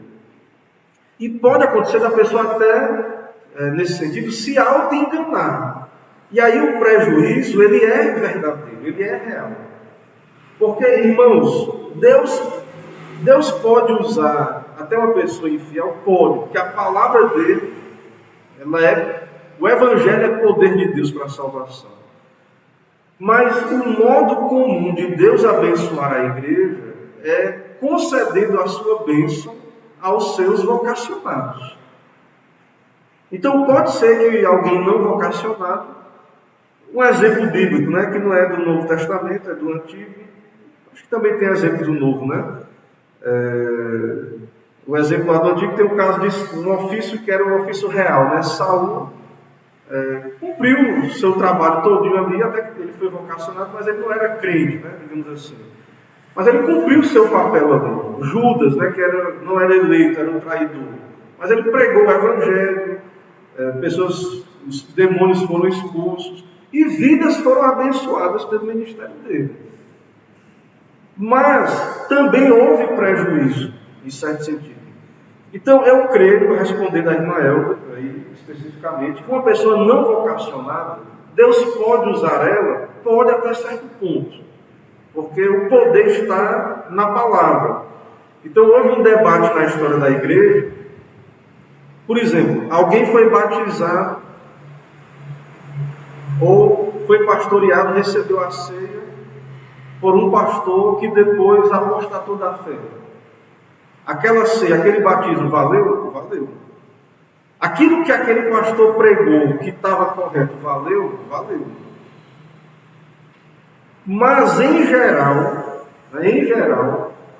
E pode acontecer da pessoa até, nesse sentido, se auto-enganar. E aí o prejuízo, ele é verdadeiro, ele é real. Porque, irmãos, Deus pode usar até uma pessoa infiel, pode, porque a palavra dele, o evangelho é poder de Deus para a salvação. Mas o modo comum de Deus abençoar a igreja é concedendo a sua bênção aos seus vocacionados. Então pode ser que alguém não vocacionado, um exemplo bíblico, né, que não é do Novo Testamento, é do Antigo, acho que também tem exemplo do Novo, né? O exemplo lá do Antigo tem o caso de um ofício que era um ofício real, né? Saul cumpriu o seu trabalho todinho ali, até que ele foi vocacionado, mas ele não era crente, né, digamos assim. Mas ele cumpriu o seu papel ali. Judas, né, que não era eleito, era um traidor. Mas ele pregou o evangelho, os demônios foram expulsos, e vidas foram abençoadas pelo ministério dele. Mas também houve prejuízo, em certo sentido. Então, eu creio, respondendo a irmã Elda, especificamente, que uma pessoa não vocacionada, Deus pode usar ela, pode até certo ponto, porque o poder está na palavra. Então, houve um debate na história da igreja. Por exemplo, alguém foi batizado, ou foi pastoreado, recebeu a ceia, por um pastor que depois apostatou da fé. Aquela ceia, aquele batismo valeu? Valeu. Aquilo que aquele pastor pregou, que estava correto, valeu? Valeu. Mas em geral,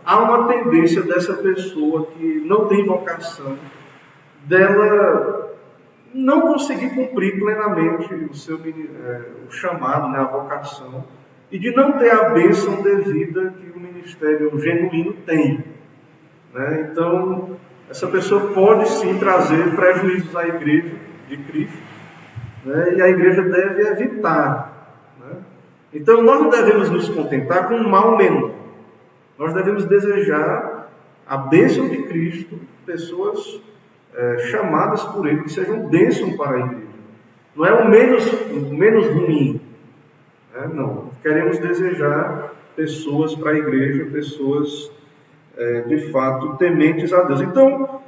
há uma tendência dessa pessoa que não tem vocação, dela não conseguir cumprir plenamente o chamado, né, a vocação, e de não ter a bênção devida que o ministério genuíno tem. Né? Então, essa pessoa pode sim trazer prejuízos à igreja de Cristo, né? E a igreja deve evitar. Né? Então, nós não devemos nos contentar com um mal menor. Nós devemos desejar a bênção de Cristo, pessoas chamadas por Ele, que sejam bênção para a igreja. Não é o menos ruim. Né? Não. Queremos desejar pessoas para a igreja, pessoas de fato tementes a Deus. Então,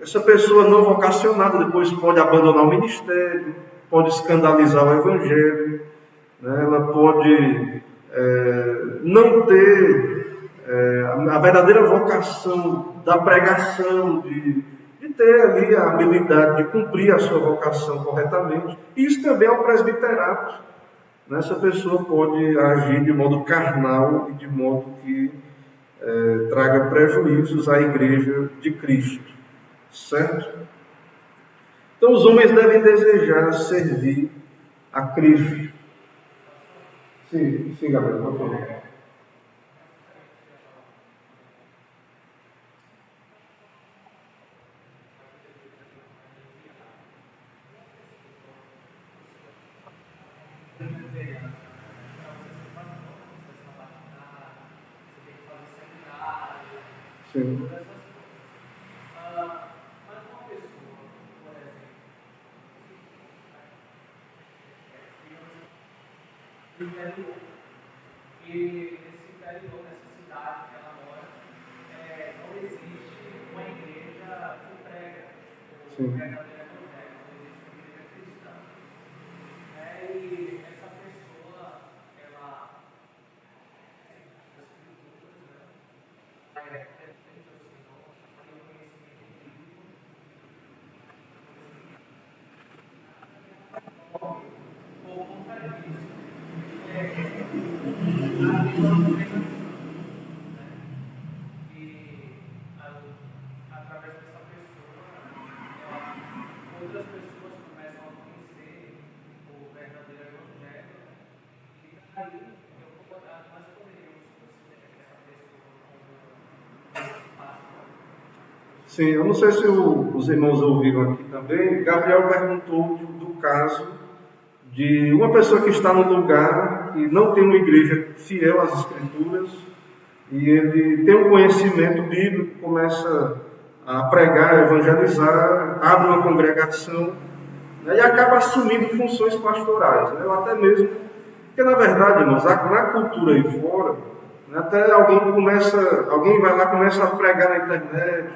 essa pessoa não vocacionada depois pode abandonar o ministério, pode escandalizar o evangelho, né? Ela pode não ter a verdadeira vocação da pregação, de ter ali a habilidade de cumprir a sua vocação corretamente. E isso também é um presbiterato. Essa pessoa pode agir de modo carnal e de modo que traga prejuízos à igreja de Cristo. Certo? Então os homens devem desejar servir a Cristo. Sim, Gabriel, por favor. Sim. E nesse interior, nessa cidade que ela mora, não existe uma igreja que prega o verdadeiro evangelho, não existe uma igreja cristã. E essa pessoa, ela através dessa pessoa, outras pessoas começam a conhecer o verdadeiro evangelho. E aí, nós poderíamos considerar essa pessoa como pastor. Sim, eu não sei se os irmãos ouviram aqui também. Gabriel perguntou do caso de uma pessoa que está no lugar e não tem uma igreja fiel às Escrituras, e ele tem um conhecimento bíblico, começa a pregar, a evangelizar, abre uma congregação, né, e acaba assumindo funções pastorais, né, ou até mesmo, porque na verdade, irmãos, na cultura aí fora, né, até alguém vai lá, começa a pregar na internet,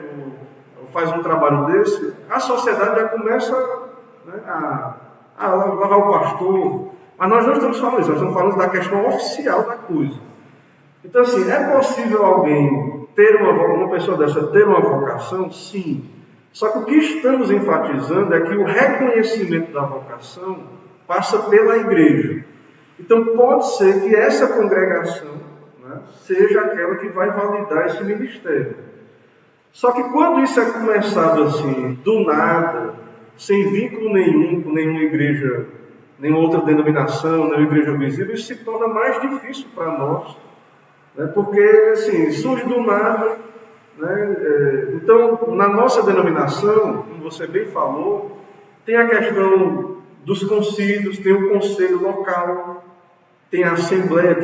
ou faz um trabalho desse, a sociedade já começa, né, a lavar o pastor, Mas nós não estamos falando isso, nós estamos falando da questão oficial da coisa. Então, assim, é possível alguém uma pessoa dessa ter uma vocação? Sim. Só que o que estamos enfatizando é que o reconhecimento da vocação passa pela igreja. Então, pode ser que essa congregação, né, seja aquela que vai validar esse ministério. Só que quando isso é começado assim, do nada, sem vínculo nenhum com nenhuma igreja, nenhuma outra denominação, nenhuma igreja visível, isso se torna mais difícil para nós, né? Porque assim, surge do nada, né? Então, na nossa denominação, como você bem falou, tem a questão dos concílios, tem o conselho local, tem a assembleia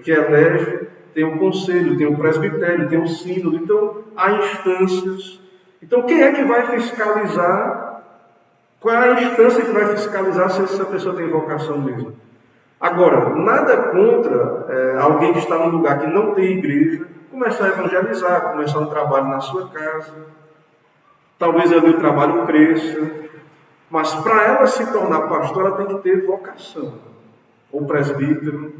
que elege, tem o conselho, tem o presbitério, tem o sínodo. Então, há instâncias. Então, quem é que vai fiscalizar? Qual é a instância que vai fiscalizar se essa pessoa tem vocação mesmo? Agora, nada contra alguém que está num lugar que não tem igreja, começar a evangelizar, começar um trabalho na sua casa. Talvez ali o trabalho cresça. Mas para ela se tornar pastor, ela tem que ter vocação. Ou presbítero.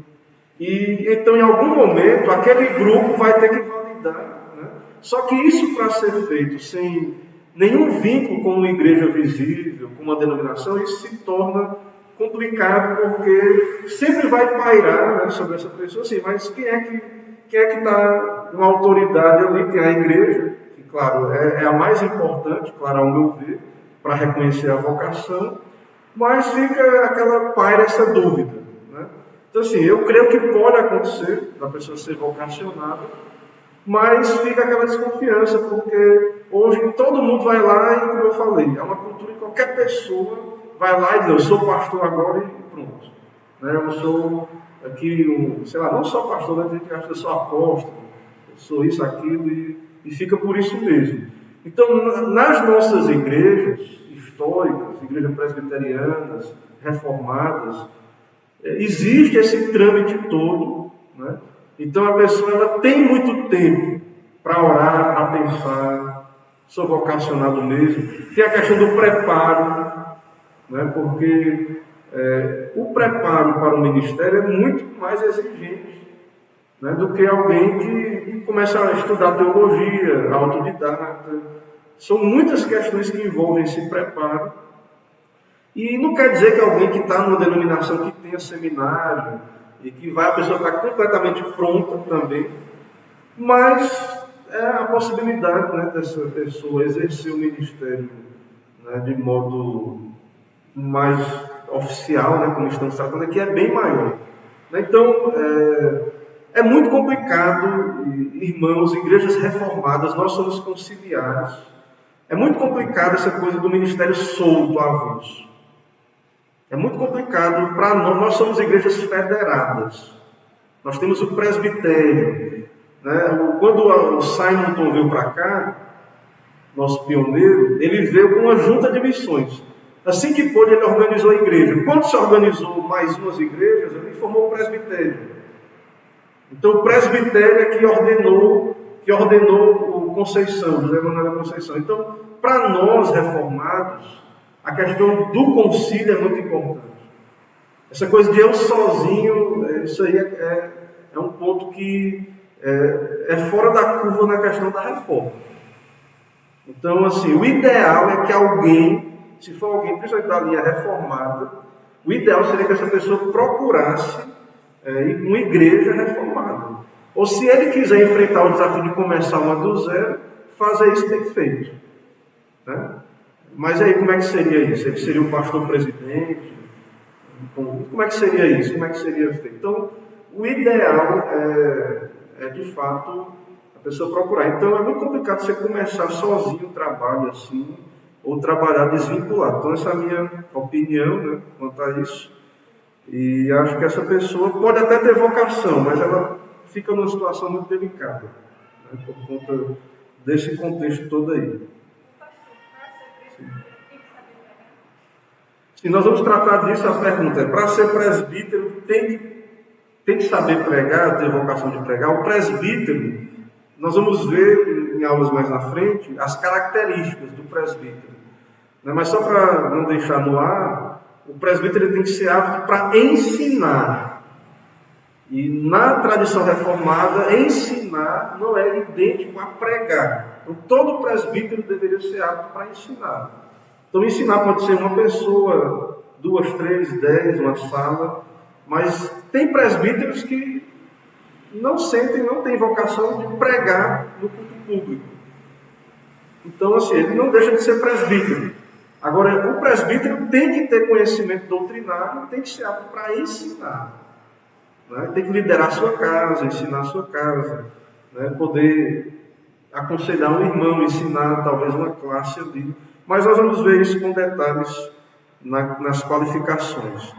E então, em algum momento, aquele grupo vai ter que validar. Né? Só que isso, para ser feito sem nenhum vínculo com uma igreja visível, com uma denominação, isso se torna complicado, porque sempre vai pairar, né, sobre essa pessoa assim, mas quem é que está uma autoridade ali? Tem a igreja, que, claro, é a mais importante, claro, ao meu ver, para reconhecer a vocação, mas fica paira essa dúvida. Né? Então, assim, eu creio que pode acontecer da pessoa ser vocacionada, mas fica aquela desconfiança, porque hoje todo mundo vai lá e, como eu falei, é uma cultura que qualquer pessoa vai lá e diz, eu sou pastor agora e pronto. Né? Eu sou aqui, sei lá, não só pastor, mas a gente acha que eu sou apóstolo, eu sou isso, aquilo, e fica por isso mesmo. Então, nas nossas igrejas históricas, igrejas presbiterianas, reformadas, existe esse trâmite todo, né? Então a pessoa ela tem muito tempo para orar, para pensar, sou vocacionado mesmo. Tem a questão do preparo, né? Porque o preparo para o ministério é muito mais exigente, né? Do que alguém que começa a estudar teologia, autodidata. São muitas questões que envolvem esse preparo. E não quer dizer que alguém que está numa denominação que tenha seminário e que a pessoa está completamente pronta também, mas é a possibilidade, né, dessa pessoa exercer o ministério, né, de modo mais oficial, né, como estamos tratando aqui, é bem maior. Então, é muito complicado, irmãos, igrejas reformadas, nós somos conciliares. É muito complicado essa coisa do ministério solto, avulso. É muito complicado para nós. Nós somos igrejas federadas. Nós temos o presbitério. Né? Quando o Simonton veio para cá, nosso pioneiro, ele veio com uma junta de missões. Assim que pôde, ele organizou a igreja. Quando se organizou mais umas igrejas, ele formou o presbitério. Então o presbitério é que ordenou o Conceição, José Manuel da Conceição. Então, para nós reformados, a questão do concílio é muito importante. Essa coisa de eu sozinho, isso aí é um ponto que é fora da curva na questão da reforma. Então, assim, o ideal é que alguém, se for alguém, principalmente da linha reformada, o ideal seria que essa pessoa procurasse uma igreja reformada. Ou se ele quiser enfrentar o desafio de começar uma do zero, fazer isso bem feito. Né? Mas aí como é que seria isso? Ele seria o pastor presidente? Como é que seria isso? Como é que seria feito? Então, o ideal é de fato a pessoa procurar. Então, é muito complicado você começar sozinho o trabalho assim, ou trabalhar desvinculado. Então, essa é a minha opinião, né, quanto a isso. E acho que essa pessoa pode até ter vocação, mas ela fica numa situação muito delicada, né, por conta desse contexto todo aí. Se nós vamos tratar disso, a pergunta é, para ser presbítero, tem que saber pregar, ter vocação de pregar. O presbítero, nós vamos ver em aulas mais na frente, as características do presbítero. Mas só para não deixar no ar, o presbítero ele tem que ser apto para ensinar. E na tradição reformada, ensinar não é idêntico a pregar. Então, todo presbítero deveria ser apto para ensinar. Então, ensinar pode ser uma pessoa, 2, 3, 10, uma sala, mas tem presbíteros que não têm vocação de pregar no culto público. Então, assim, ele não deixa de ser presbítero. Agora, o presbítero tem que ter conhecimento doutrinário, tem que ser apto para ensinar. Né? Tem que liderar a sua casa, ensinar a sua casa, né? Poder aconselhar um irmão, ensinar talvez uma classe ali. Mas nós vamos ver isso com detalhes nas qualificações.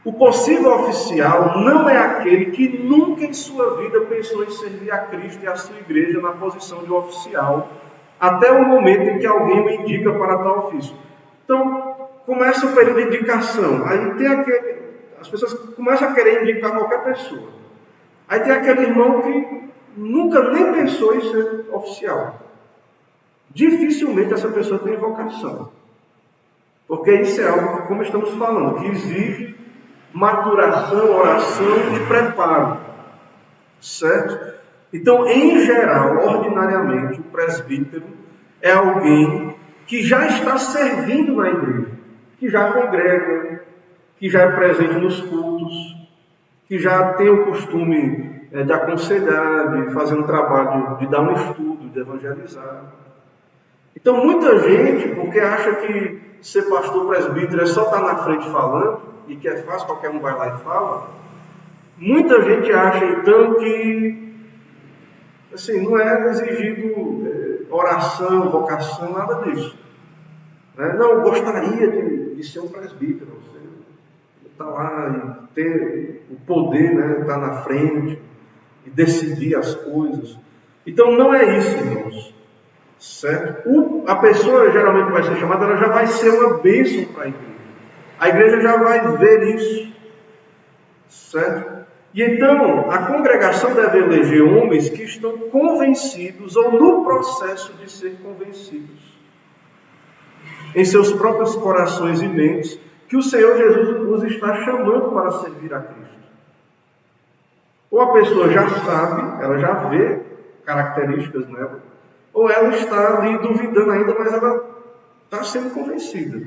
O possível oficial não é aquele que nunca em sua vida pensou em servir a Cristo e a sua igreja na posição de oficial, até o momento em que alguém o indica para tal ofício. Então, começa o período de indicação. Aí tem as pessoas começam a querer indicar qualquer pessoa. Aí tem aquele irmão que nunca nem pensou em ser oficial. Dificilmente essa pessoa tem vocação. Porque isso é algo, como estamos falando, que exige maturação, oração e preparo. Certo? Então, em geral, ordinariamente, o presbítero é alguém que já está servindo na igreja, que já congrega, que já é presente nos cultos, que já tem o costume de aconselhar, de fazer um trabalho, de dar um estudo, de evangelizar. Então, muita gente, porque acha que ser pastor presbítero é só estar na frente falando, e que é fácil, qualquer um vai lá e fala, muita gente acha, então, que assim, não é exigido oração, vocação, nada disso. Não, eu gostaria de ser um presbítero, estar lá e ter o poder, né, estar na frente e decidir as coisas. Então, não é isso, irmãos. Certo? A pessoa geralmente vai ser chamada, ela já vai ser uma bênção para a igreja. A igreja já vai ver isso. Certo? E então, a congregação deve eleger homens que estão convencidos ou no processo de ser convencidos em seus próprios corações e mentes que o Senhor Jesus os está chamando para servir a Cristo. Ou a pessoa já sabe, ela já vê características nela, ou ela está ali duvidando ainda, mas ela está sendo convencida.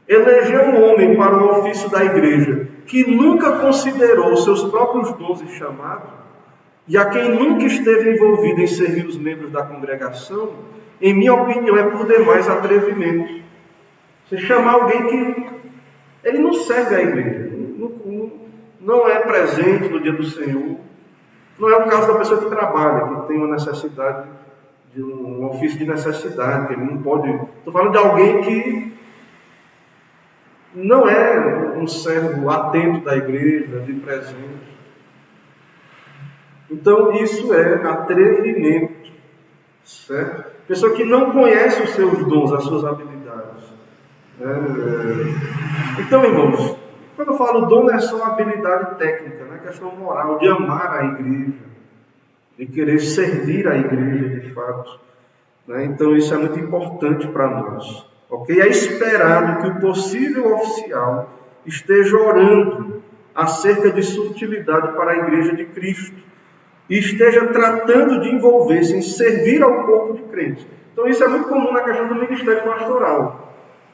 Eleger um homem para o ofício da igreja que nunca considerou os seus próprios dons e chamado, e a quem nunca esteve envolvido em servir os membros da congregação, em minha opinião, é por demais atrevimento. Você chamar alguém que ele não serve a igreja, não é presente no dia do Senhor, não é o caso da pessoa que trabalha, que tem uma necessidade, de um ofício de necessidade, que ele não pode... Estou falando de alguém que não é um servo atento da igreja, de presente. Então, isso é atrevimento, certo? Pessoa que não conhece os seus dons, as suas habilidades. Então, irmãos, quando eu falo dom, não é só habilidade técnica, não é questão moral, de amar a igreja, de querer servir a igreja de fato. Então, isso é muito importante para nós. Okay? É esperado que o possível oficial esteja orando acerca de sua utilidade para a igreja de Cristo e esteja tratando de envolver-se em servir ao corpo de crentes. Então, isso é muito comum na questão do ministério pastoral.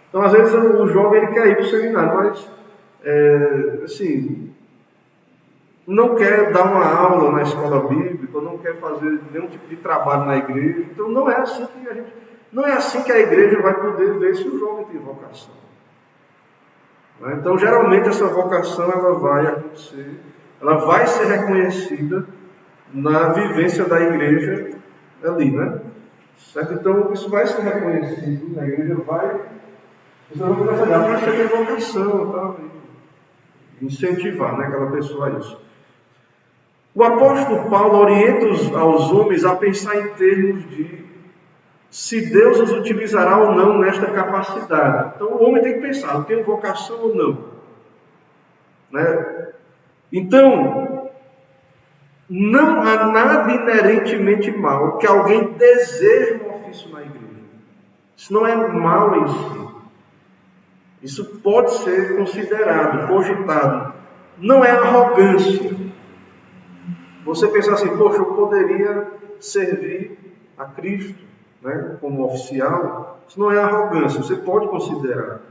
Então, às vezes, o jovem ele quer ir para o seminário, mas, assim, não quer dar uma aula na escola bíblica, não quer fazer nenhum tipo de trabalho na igreja. Então, não é assim que a igreja vai poder ver se o jovem tem vocação. Então, geralmente, essa vocação ela vai acontecer, ela vai ser reconhecida na vivência da igreja ali, né? Certo? Então, isso vai ser reconhecido, a igreja vai... Você vai começar a olhar para ter vocação, tá? Incentivar, né, aquela pessoa a isso. O apóstolo Paulo orienta aos homens a pensar em termos de se Deus os utilizará ou não nesta capacidade. Então o homem tem que pensar, eu tenho vocação ou não? Né? Então, não há nada inerentemente mal que alguém deseje um ofício na igreja. Isso não é mal em si. Isso pode ser considerado, cogitado. Não é arrogância. Você pensar assim, poxa, eu poderia servir a Cristo, né, como oficial. Isso não é arrogância, você pode considerar.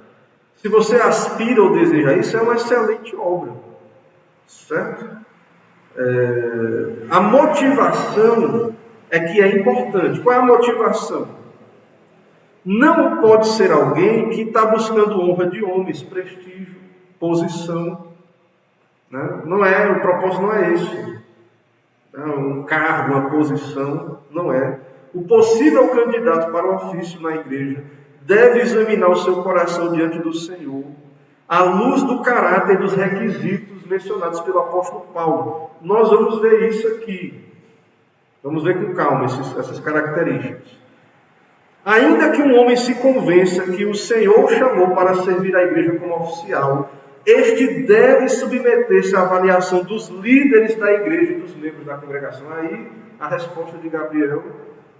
Se você aspira ou deseja isso, é uma excelente obra. Certo? A motivação é que é importante. Qual é a motivação? Não pode ser alguém que está buscando honra de homens, prestígio, posição. Né? Não é, o propósito não é esse. Um cargo, uma posição, não é. O possível candidato para o ofício na igreja deve examinar o seu coração diante do Senhor, à luz do caráter e dos requisitos mencionados pelo apóstolo Paulo. Nós vamos ver isso aqui. Vamos ver com calma essas características. Ainda que um homem se convença que o Senhor o chamou para servir a igreja como oficial, este deve submeter-se à avaliação dos líderes da igreja e dos membros da congregação. Aí a resposta de Gabriel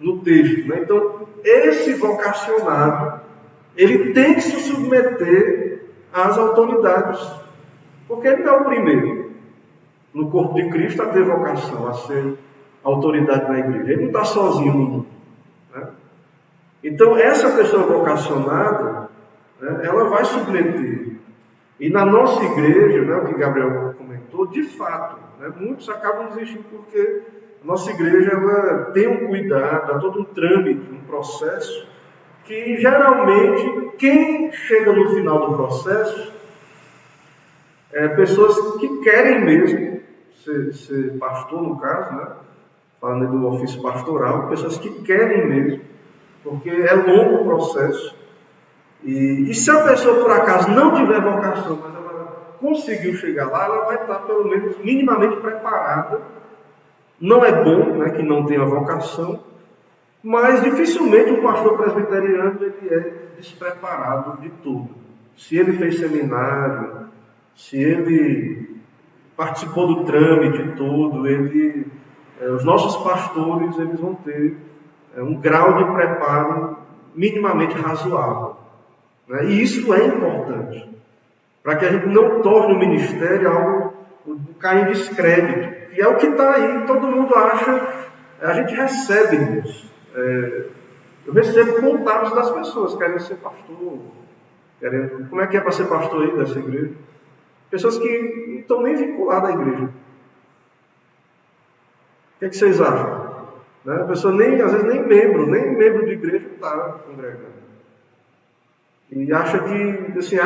no texto. Né? Então, esse vocacionado, ele tem que se submeter às autoridades, porque ele não é o primeiro no corpo de Cristo a ter vocação, a ser autoridade na igreja. Ele não está sozinho no mundo. Né? Então, essa pessoa vocacionada, né, ela vai submeter. E na nossa igreja, né, o que Gabriel comentou, de fato, né, muitos acabam desistindo porque a nossa igreja ela tem um cuidado, há todo um trâmite, um processo, que geralmente quem chega no final do processo é pessoas que querem mesmo ser pastor, no caso, né, falando do ofício pastoral, pessoas que querem mesmo, porque é longo o processo. E se a pessoa por acaso não tiver vocação, mas ela conseguiu chegar lá, ela vai estar pelo menos minimamente preparada. Não é bom, né, que não tenha vocação, mas dificilmente um pastor presbiteriano ele é despreparado de tudo. Se ele fez seminário, se ele participou do trâmite todo, os nossos pastores eles vão ter um grau de preparo minimamente razoável. Né? E isso é importante, para que a gente não torne o ministério algo cair em descrédito. E é o que está aí, todo mundo acha, a gente recebe isso. Eu recebo contatos das pessoas querendo ser pastor, como é que é para ser pastor aí dessa igreja? Pessoas que não estão nem vinculadas à igreja. O que é que vocês acham? Né? A pessoa às vezes nem membro de igreja está congregando. E acha que esse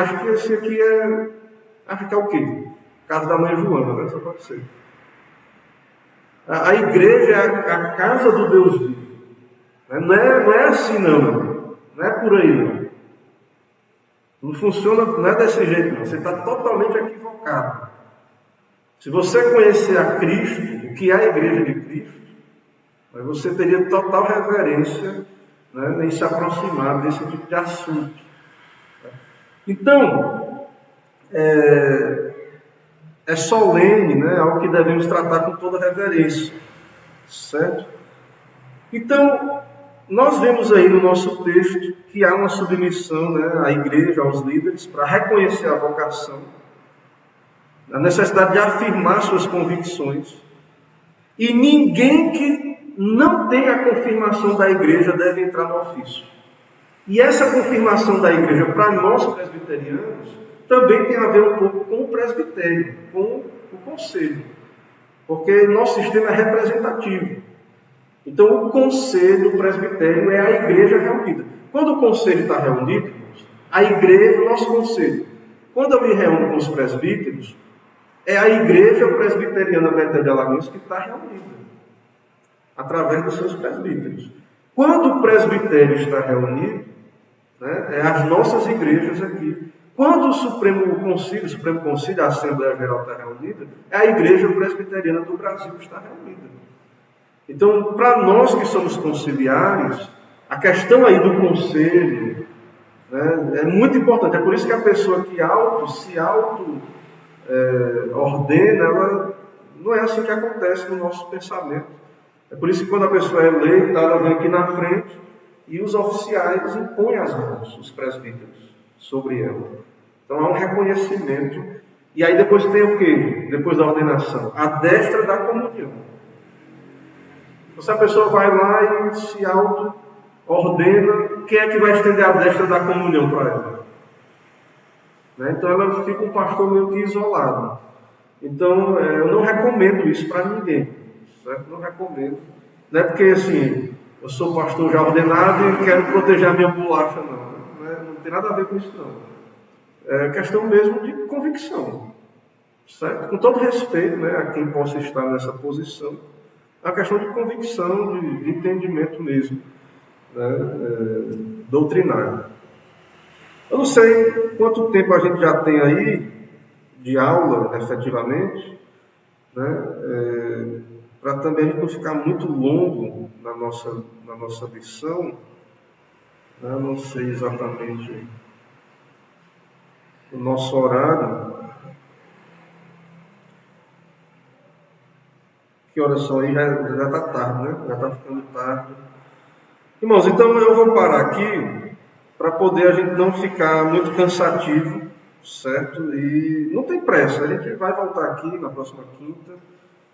aqui acha que é o quê? Casa da mãe Joana, né? Só pode ser. A igreja é a casa do Deus vivo. Não é assim não. Não é por aí não. Não funciona, não é desse jeito não. Você está totalmente equivocado. Se você conhecer a Cristo, o que é a igreja de Cristo, você teria total reverência, né, em se aproximar desse tipo de assunto. Então, é solene, né, algo que devemos tratar com toda reverência, certo? Então, nós vemos aí no nosso texto que há uma submissão, né, à igreja, aos líderes, para reconhecer a vocação, a necessidade de afirmar suas convicções, e ninguém que não tenha a confirmação da igreja deve entrar no ofício. E essa confirmação da igreja para nós presbiterianos também tem a ver um pouco com o presbitério, com o conselho, porque nosso sistema é representativo. Então o conselho, o presbitério é a igreja reunida. Quando o conselho está reunido, a igreja, o nosso conselho. Quando eu me reúno com os presbíteros, é a igreja presbiteriana Bethel de Alagoas que está reunida, através dos seus presbíteros. Quando o presbitério está reunido, né, é as nossas igrejas aqui. Quando o Supremo Concílio, a Assembleia Geral está reunida, é a igreja presbiteriana do Brasil que está reunida. Então, para nós que somos conciliares, a questão aí do conselho, né, é muito importante. É por isso que a pessoa que se ordena, ela não é assim que acontece no nosso pensamento. É por isso que quando a pessoa é eleita, ela vem aqui na frente e os oficiais impõem as mãos, os presbíteros, sobre ela. Então há um reconhecimento. E aí depois tem o quê? Depois da ordenação? A destra da comunhão. Então, se a pessoa vai lá e se auto-ordena, quem é que vai estender a destra da comunhão para ela? Né? Então ela fica um pastor meio que isolado. Então eu não recomendo isso para ninguém. Certo? Não recomendo. Não é porque assim, eu sou pastor já ordenado e quero proteger a minha bolacha, não. Não tem nada a ver com isso, não. É questão mesmo de convicção. Certo? Com todo respeito, né, a quem possa estar nessa posição, é uma questão de convicção, de entendimento mesmo, né, doutrinário. Eu não sei quanto tempo a gente já tem aí de aula, efetivamente, né, para também a gente não ficar muito longo na nossa lição. Né, eu não sei exatamente o nosso horário. Que horas são aí? Já está tarde, né? Já está ficando tarde. Irmãos, então eu vou parar aqui para poder a gente não ficar muito cansativo, certo? E não tem pressa, a gente vai voltar aqui na próxima quinta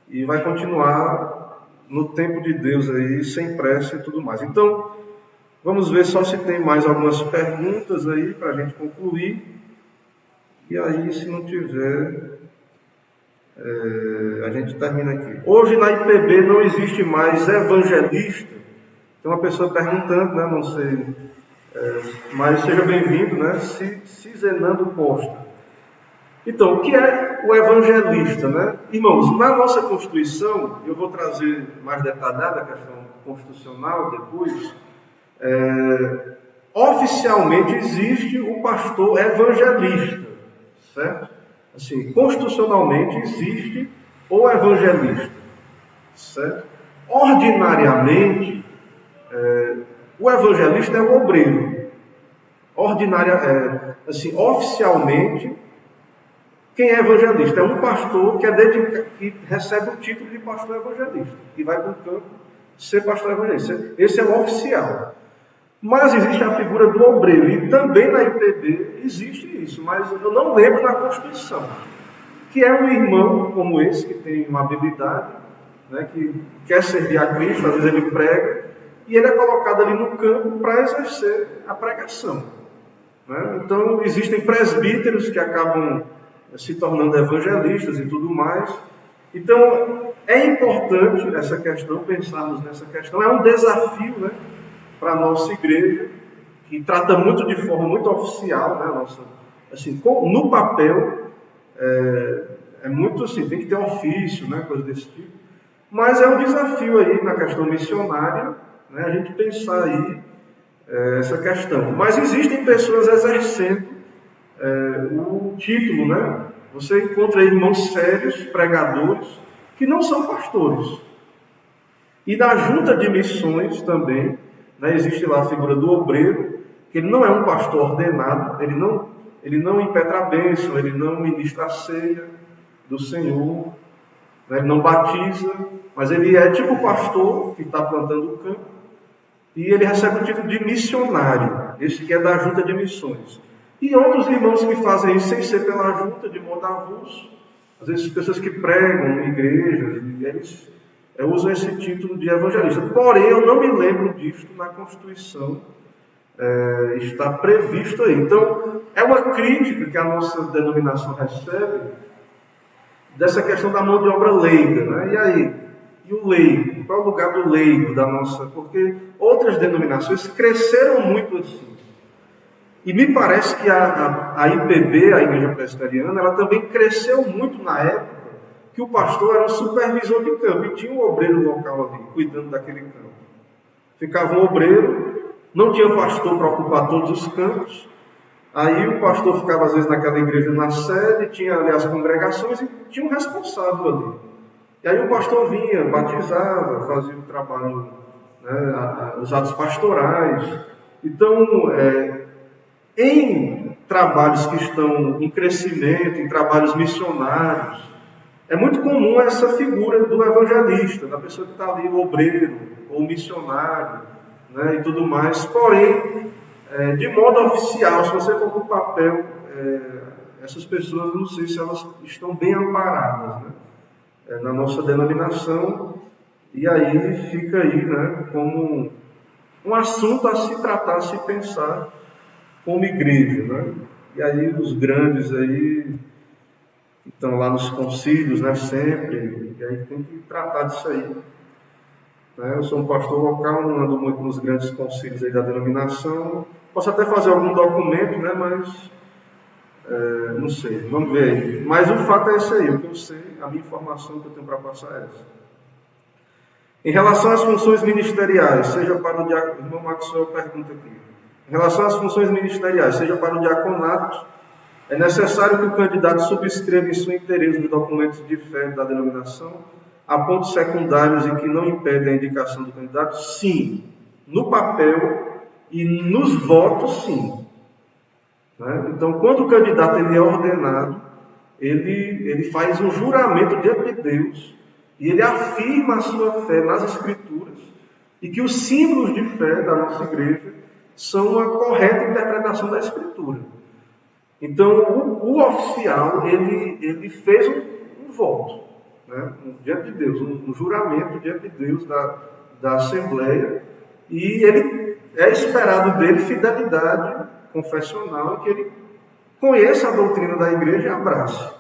e vai continuar no tempo de Deus aí, sem pressa e tudo mais. Então, vamos ver só se tem mais algumas perguntas aí para a gente concluir. E aí, se não tiver, a gente termina aqui. Hoje na IPB não existe mais evangelista. Tem uma pessoa perguntando, né? Não sei, mas seja bem-vindo, né? Cizenando Costa. Então, o que é o evangelista, né? Irmãos, na nossa Constituição, eu vou trazer mais detalhada a questão constitucional depois. Oficialmente existe o pastor evangelista, certo? Assim, constitucionalmente existe o evangelista, certo? Ordinariamente, o evangelista é o obreiro. Oficialmente, quem é evangelista? É um pastor que recebe o título de pastor evangelista, que vai para o campo ser pastor evangelista. Esse é o oficial. Mas existe a figura do obreiro, e também na IPB existe isso, mas eu não lembro na Constituição, que é um irmão como esse, que tem uma habilidade, né, que quer servir a Cristo, às vezes ele prega, e ele é colocado ali no campo para exercer a pregação. Né? Então, existem presbíteros que acabam se tornando evangelistas e tudo mais. Então, é importante essa questão, pensarmos nessa questão, é um desafio, né, para a nossa igreja, que trata muito de forma muito oficial, né, assim, no papel, é muito assim, tem que ter ofício, né, coisa desse tipo, mas é um desafio aí na questão missionária, né, a gente pensar aí essa questão. Mas existem pessoas exercendo o título, né? Você encontra irmãos sérios, pregadores, que não são pastores. E na junta de missões também, né, existe lá a figura do obreiro, que ele não é um pastor ordenado, ele não impetra a bênção, ele não ministra a ceia do Senhor, né, ele não batiza, mas ele é tipo o pastor que está plantando o campo, e ele recebe o título de missionário, esse que é da junta de missões. E outros irmãos que fazem isso sem ser pela junta, de modo avulso, às vezes pessoas que pregam em igrejas, e eles usam esse título de evangelista. Porém, eu não me lembro disso na Constituição, está previsto aí. Então, é uma crítica que a nossa denominação recebe dessa questão da mão de obra leiga, né? E aí? E o leigo? Qual é o lugar do leigo da nossa? Porque outras denominações cresceram muito assim. E me parece que a IPB, a Igreja Presbiteriana, ela também cresceu muito na época que o pastor era o supervisor de campo e tinha um obreiro local ali, cuidando daquele campo. Ficava um obreiro, não tinha pastor para ocupar todos os campos, aí o pastor ficava às vezes naquela igreja na sede, tinha ali as congregações e tinha um responsável ali. E aí o pastor vinha, batizava, fazia o trabalho, né, os atos pastorais. Então, em trabalhos que estão em crescimento, em trabalhos missionários, é muito comum essa figura do evangelista, da pessoa que está ali, o obreiro, ou missionário, né, e tudo mais. Porém, de modo oficial, se você for para o papel, essas pessoas, não sei se elas estão bem amparadas, né, na nossa denominação, e aí fica aí, né, como um assunto a se tratar, a se pensar como igreja, né? E aí os grandes aí que estão lá nos concílios, né, sempre, e aí tem que tratar disso aí. Né? Eu sou um pastor local, não ando muito nos grandes concílios aí da denominação. Posso até fazer algum documento, né, mas não sei, vamos ver aí. Mas o fato é esse aí, o que eu sei, a minha informação que eu tenho para passar é essa. Em relação às funções ministeriais, seja para o diaconato, o irmão Maxwell pergunta aqui. Em relação às funções ministeriais, seja para o diaconato, é necessário que o candidato subscreva em sua inteireza os documentos de fé da denominação, a pontos secundários e que não impedem a indicação do candidato? Sim. No papel e nos votos, sim. Né? Então, quando o candidato ele é ordenado, ele faz um juramento diante de Deus e ele afirma a sua fé nas Escrituras e que os símbolos de fé da nossa igreja são uma correta interpretação da Escritura. Então, o oficial, ele fez um voto, né, diante de Deus, um juramento diante de Deus da Assembleia, e ele é esperado dele fidelidade confessional, que ele conheça a doutrina da igreja e abrace.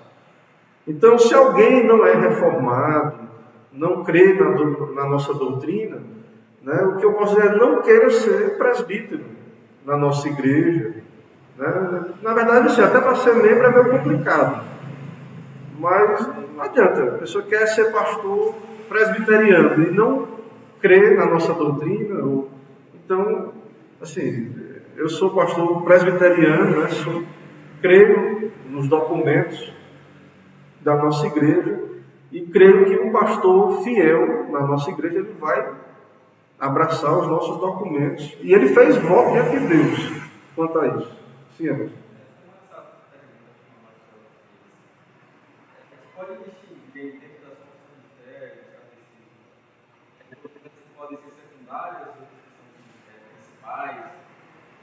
Então, se alguém não é reformado, não crê na nossa doutrina, né, o que eu posso dizer é não queira ser presbítero na nossa igreja. Né? Na verdade, assim, até para ser membro é meio complicado. Mas não adianta, a pessoa quer ser pastor presbiteriano e não crê na nossa doutrina. Então, assim, eu sou pastor presbiteriano, né? Creio nos documentos da nossa igreja e creio que um pastor fiel na nossa igreja, ele vai abraçar os nossos documentos. E ele fez voto diante de Deus quanto a isso. Sim, Anderson. Pode distinguir dentro das funções de fé, que podem ser secundárias, outras que são principais,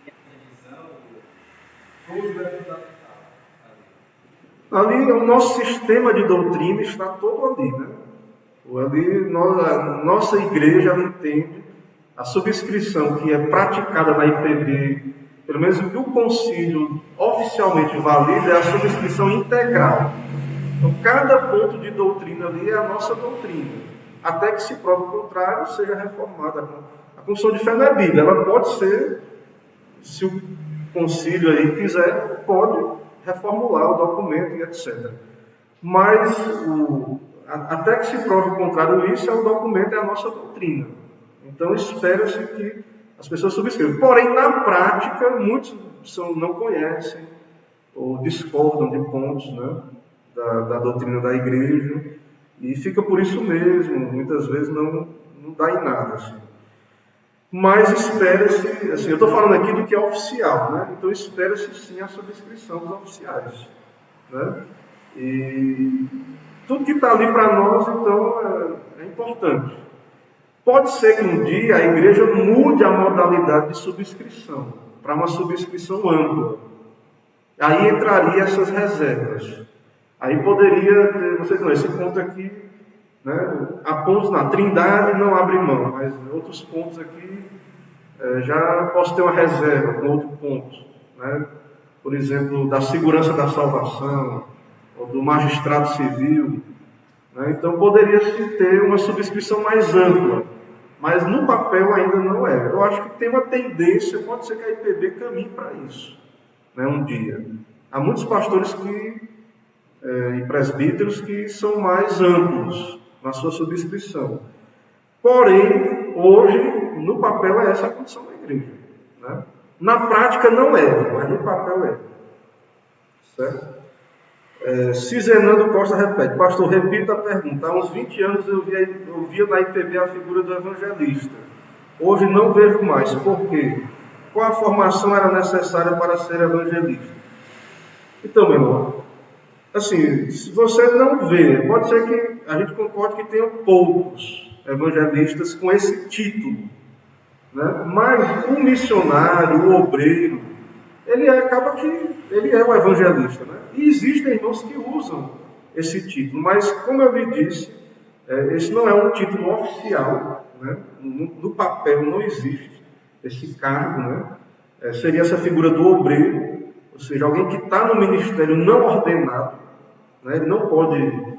tem a divisão, tudo é fundamental. Ali, o nosso sistema de doutrina está todo ali, né? A nossa igreja entende a subscrição que é praticada na IPB, pelo menos o que o concílio oficialmente valida é a subscrição integral. Então, cada ponto de doutrina ali é a nossa doutrina, até que se prove o contrário, seja reformada. A confissão de fé não é Bíblia, ela pode ser, se o concílio aí quiser, pode reformular o documento e etc. Mas, até que se prove o contrário, isso é o documento, é a nossa doutrina. Então, espera-se que as pessoas subscrevam. Porém, na prática, muitos não conhecem ou discordam de pontos, né, da doutrina da igreja, e fica por isso mesmo, muitas vezes não dá em nada. Assim. Mas espera-se, assim, eu estou falando aqui do que é oficial, né? Então espera-se sim a subscrição dos oficiais. Né? E tudo que está ali para nós, então, é importante. Pode ser que um dia a igreja mude a modalidade de subscrição para uma subscrição ampla. Aí entraria essas reservas. Aí poderia ter, vocês não, esse ponto aqui, né, há pontos na Trindade não abre mão, mas outros pontos aqui já posso ter uma reserva com outro ponto. Né? Por exemplo, da segurança da salvação, ou do magistrado civil. Né? Então poderia-se ter uma subscrição mais ampla. Mas no papel ainda não é. Eu acho que tem uma tendência, pode ser que a IPB caminhe para isso, né, um dia. Há muitos pastores e presbíteros que são mais amplos na sua subscrição. Porém, hoje, no papel é essa a condição da igreja. Né? Na prática não é, mas no papel é. Certo? Cizenando Costa repete, pastor, repita a pergunta. Há uns 20 anos eu via na IPB a figura do evangelista. Hoje não vejo mais. Por quê? Qual a formação era necessária para ser evangelista? Então, meu irmão, assim, se você não vê, pode ser que a gente concorde que tenham poucos evangelistas com esse título. Né? Mas o missionário, o obreiro, acaba que ele é o evangelista, né? E existem irmãos que usam esse título, mas como eu lhe disse, esse não é um título oficial, né? No papel não existe esse cargo, né? Seria essa figura do obreiro, ou seja, alguém que está no ministério não ordenado, né? Ele não pode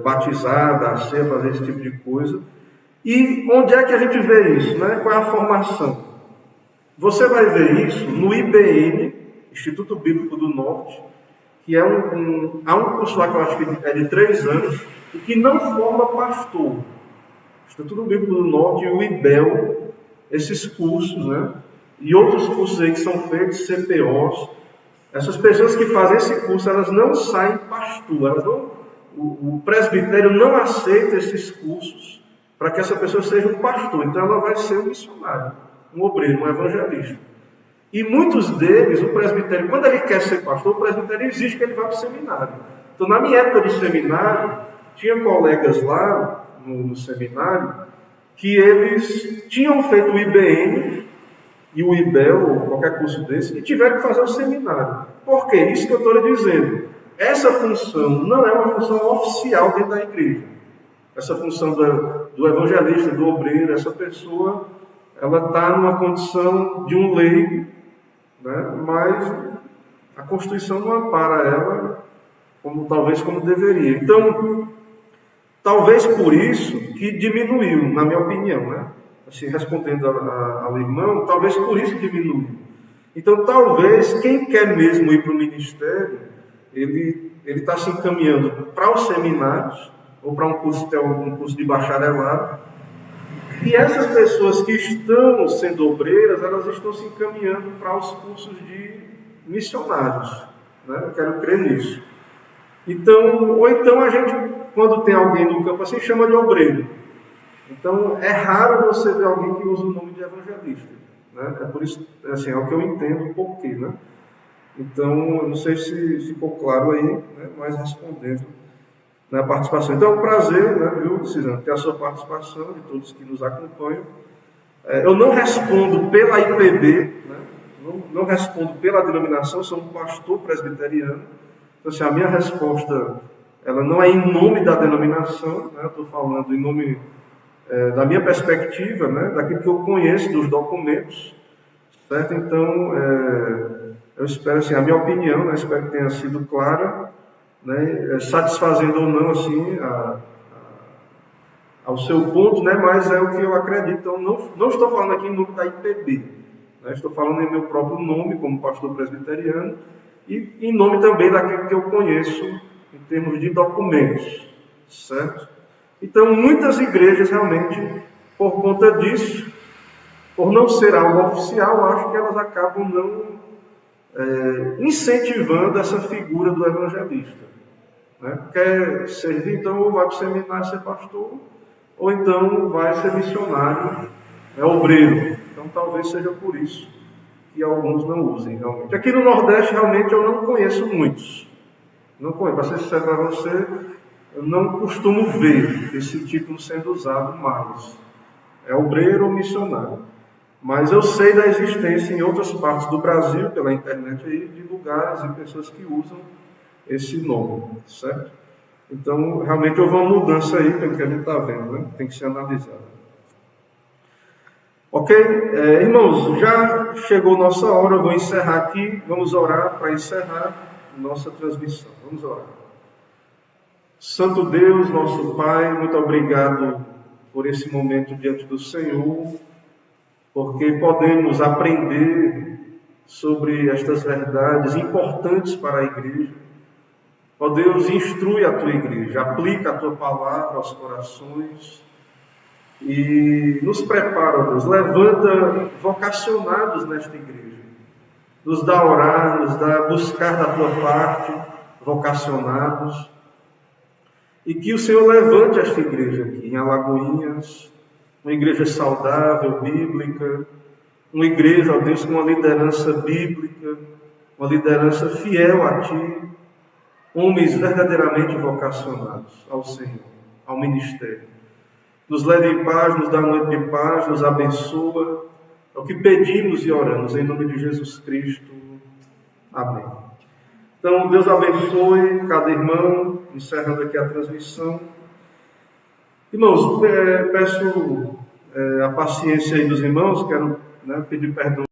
batizar, dar ceia, fazer esse tipo de coisa. E onde é que a gente vê isso, né? Qual é a formação? Você vai ver isso no IBN, Instituto Bíblico do Norte, que é há um curso lá que eu acho que é de 3 anos, e que não forma pastor. Instituto Bíblico do Norte e o IBEL, esses cursos, né? E outros cursos aí que são feitos, CPOs. Essas pessoas que fazem esse curso, elas não saem pastor, o presbitério não aceita esses cursos para que essa pessoa seja um pastor. Então ela vai ser um missionário, um obreiro, um evangelista. E muitos deles, o presbitério, quando ele quer ser pastor, o presbitério exige que ele vá para o seminário. Então, na minha época do seminário, tinha colegas lá no seminário que eles tinham feito o IBN e o IBEL, ou qualquer curso desse, e tiveram que fazer o seminário. Por quê? Isso que eu estou lhe dizendo. Essa função não é uma função oficial dentro da igreja. Essa função do evangelista, do obreiro, essa pessoa, ela está numa condição de um leigo, né? Mas a Constituição não ampara ela talvez como deveria. Então, talvez por isso que diminuiu, na minha opinião, né? Assim, respondendo ao irmão, talvez por isso diminuiu. Então, talvez quem quer mesmo ir para o ministério, ele está se encaminhando para os seminários ou para um curso de bacharelado. E essas pessoas que estão sendo obreiras, elas estão se encaminhando para os cursos de missionários, né? Eu quero crer nisso. Então, ou então a gente, quando tem alguém no campo assim, chama de obreiro. Então, é raro você ver alguém que usa o nome de evangelista, né? É por isso, assim, é o que eu entendo o porquê, né? Então, eu não sei se ficou claro aí, né? Mas respondendo na participação. Então, é um prazer, né, viu, Cisana, ter a sua participação, de todos que nos acompanham. Eu não respondo pela IPB, né? Não respondo pela denominação, sou um pastor presbiteriano. Então, assim, a minha resposta, ela não é em nome da denominação, né? Eu estou falando em nome da minha perspectiva, né? Daquilo que eu conheço dos documentos, certo? Então, eu espero, assim, a minha opinião, né? Espero que tenha sido clara, né? Satisfazendo ou não, assim, ao seu ponto, né? Mas é o que eu acredito. Então, não estou falando aqui em nome da IPB, né? Estou falando em meu próprio nome, como pastor presbiteriano, e em nome também daquilo que eu conheço em termos de documentos, certo? Então, muitas igrejas realmente, por conta disso, por não ser algo oficial, acho que elas acabam não incentivando essa figura do evangelista, né? Quer servir, então, ou vai para o seminário ser pastor, ou então vai ser missionário, obreiro. Então, talvez seja por isso que alguns não usem realmente. Aqui no Nordeste, realmente, eu não conheço muitos. Não conheço. Para ser sincero para você, eu não costumo ver esse título sendo usado mais. É obreiro ou missionário. Mas eu sei da existência em outras partes do Brasil, pela internet aí, de lugares e pessoas que usam esse nome, certo? Então, realmente houve uma mudança aí, pelo que a gente está vendo, né? Tem que ser analisado. Ok? Irmãos, já chegou nossa hora, eu vou encerrar aqui. Vamos orar para encerrar nossa transmissão. Vamos orar. Santo Deus, nosso Pai, muito obrigado por esse momento diante do Senhor, porque podemos aprender sobre estas verdades importantes para a igreja. Ó Deus, instrui a tua igreja, aplica a tua palavra aos corações e nos prepara, ó Deus, levanta vocacionados nesta igreja, nos dá a orar, nos dá a buscar da tua parte vocacionados, e que o Senhor levante esta igreja aqui em Alagoinhas, uma igreja saudável, bíblica, uma igreja, ó Deus, com uma liderança bíblica, uma liderança fiel a Ti, homens verdadeiramente vocacionados ao Senhor, ao ministério. Nos leve em paz, nos dá noite de paz, nos abençoa. É o que pedimos e oramos em nome de Jesus Cristo. Amém. Então, Deus abençoe cada irmão, encerrando aqui a transmissão. Irmãos, peço a paciência aí dos irmãos, quero pedir perdão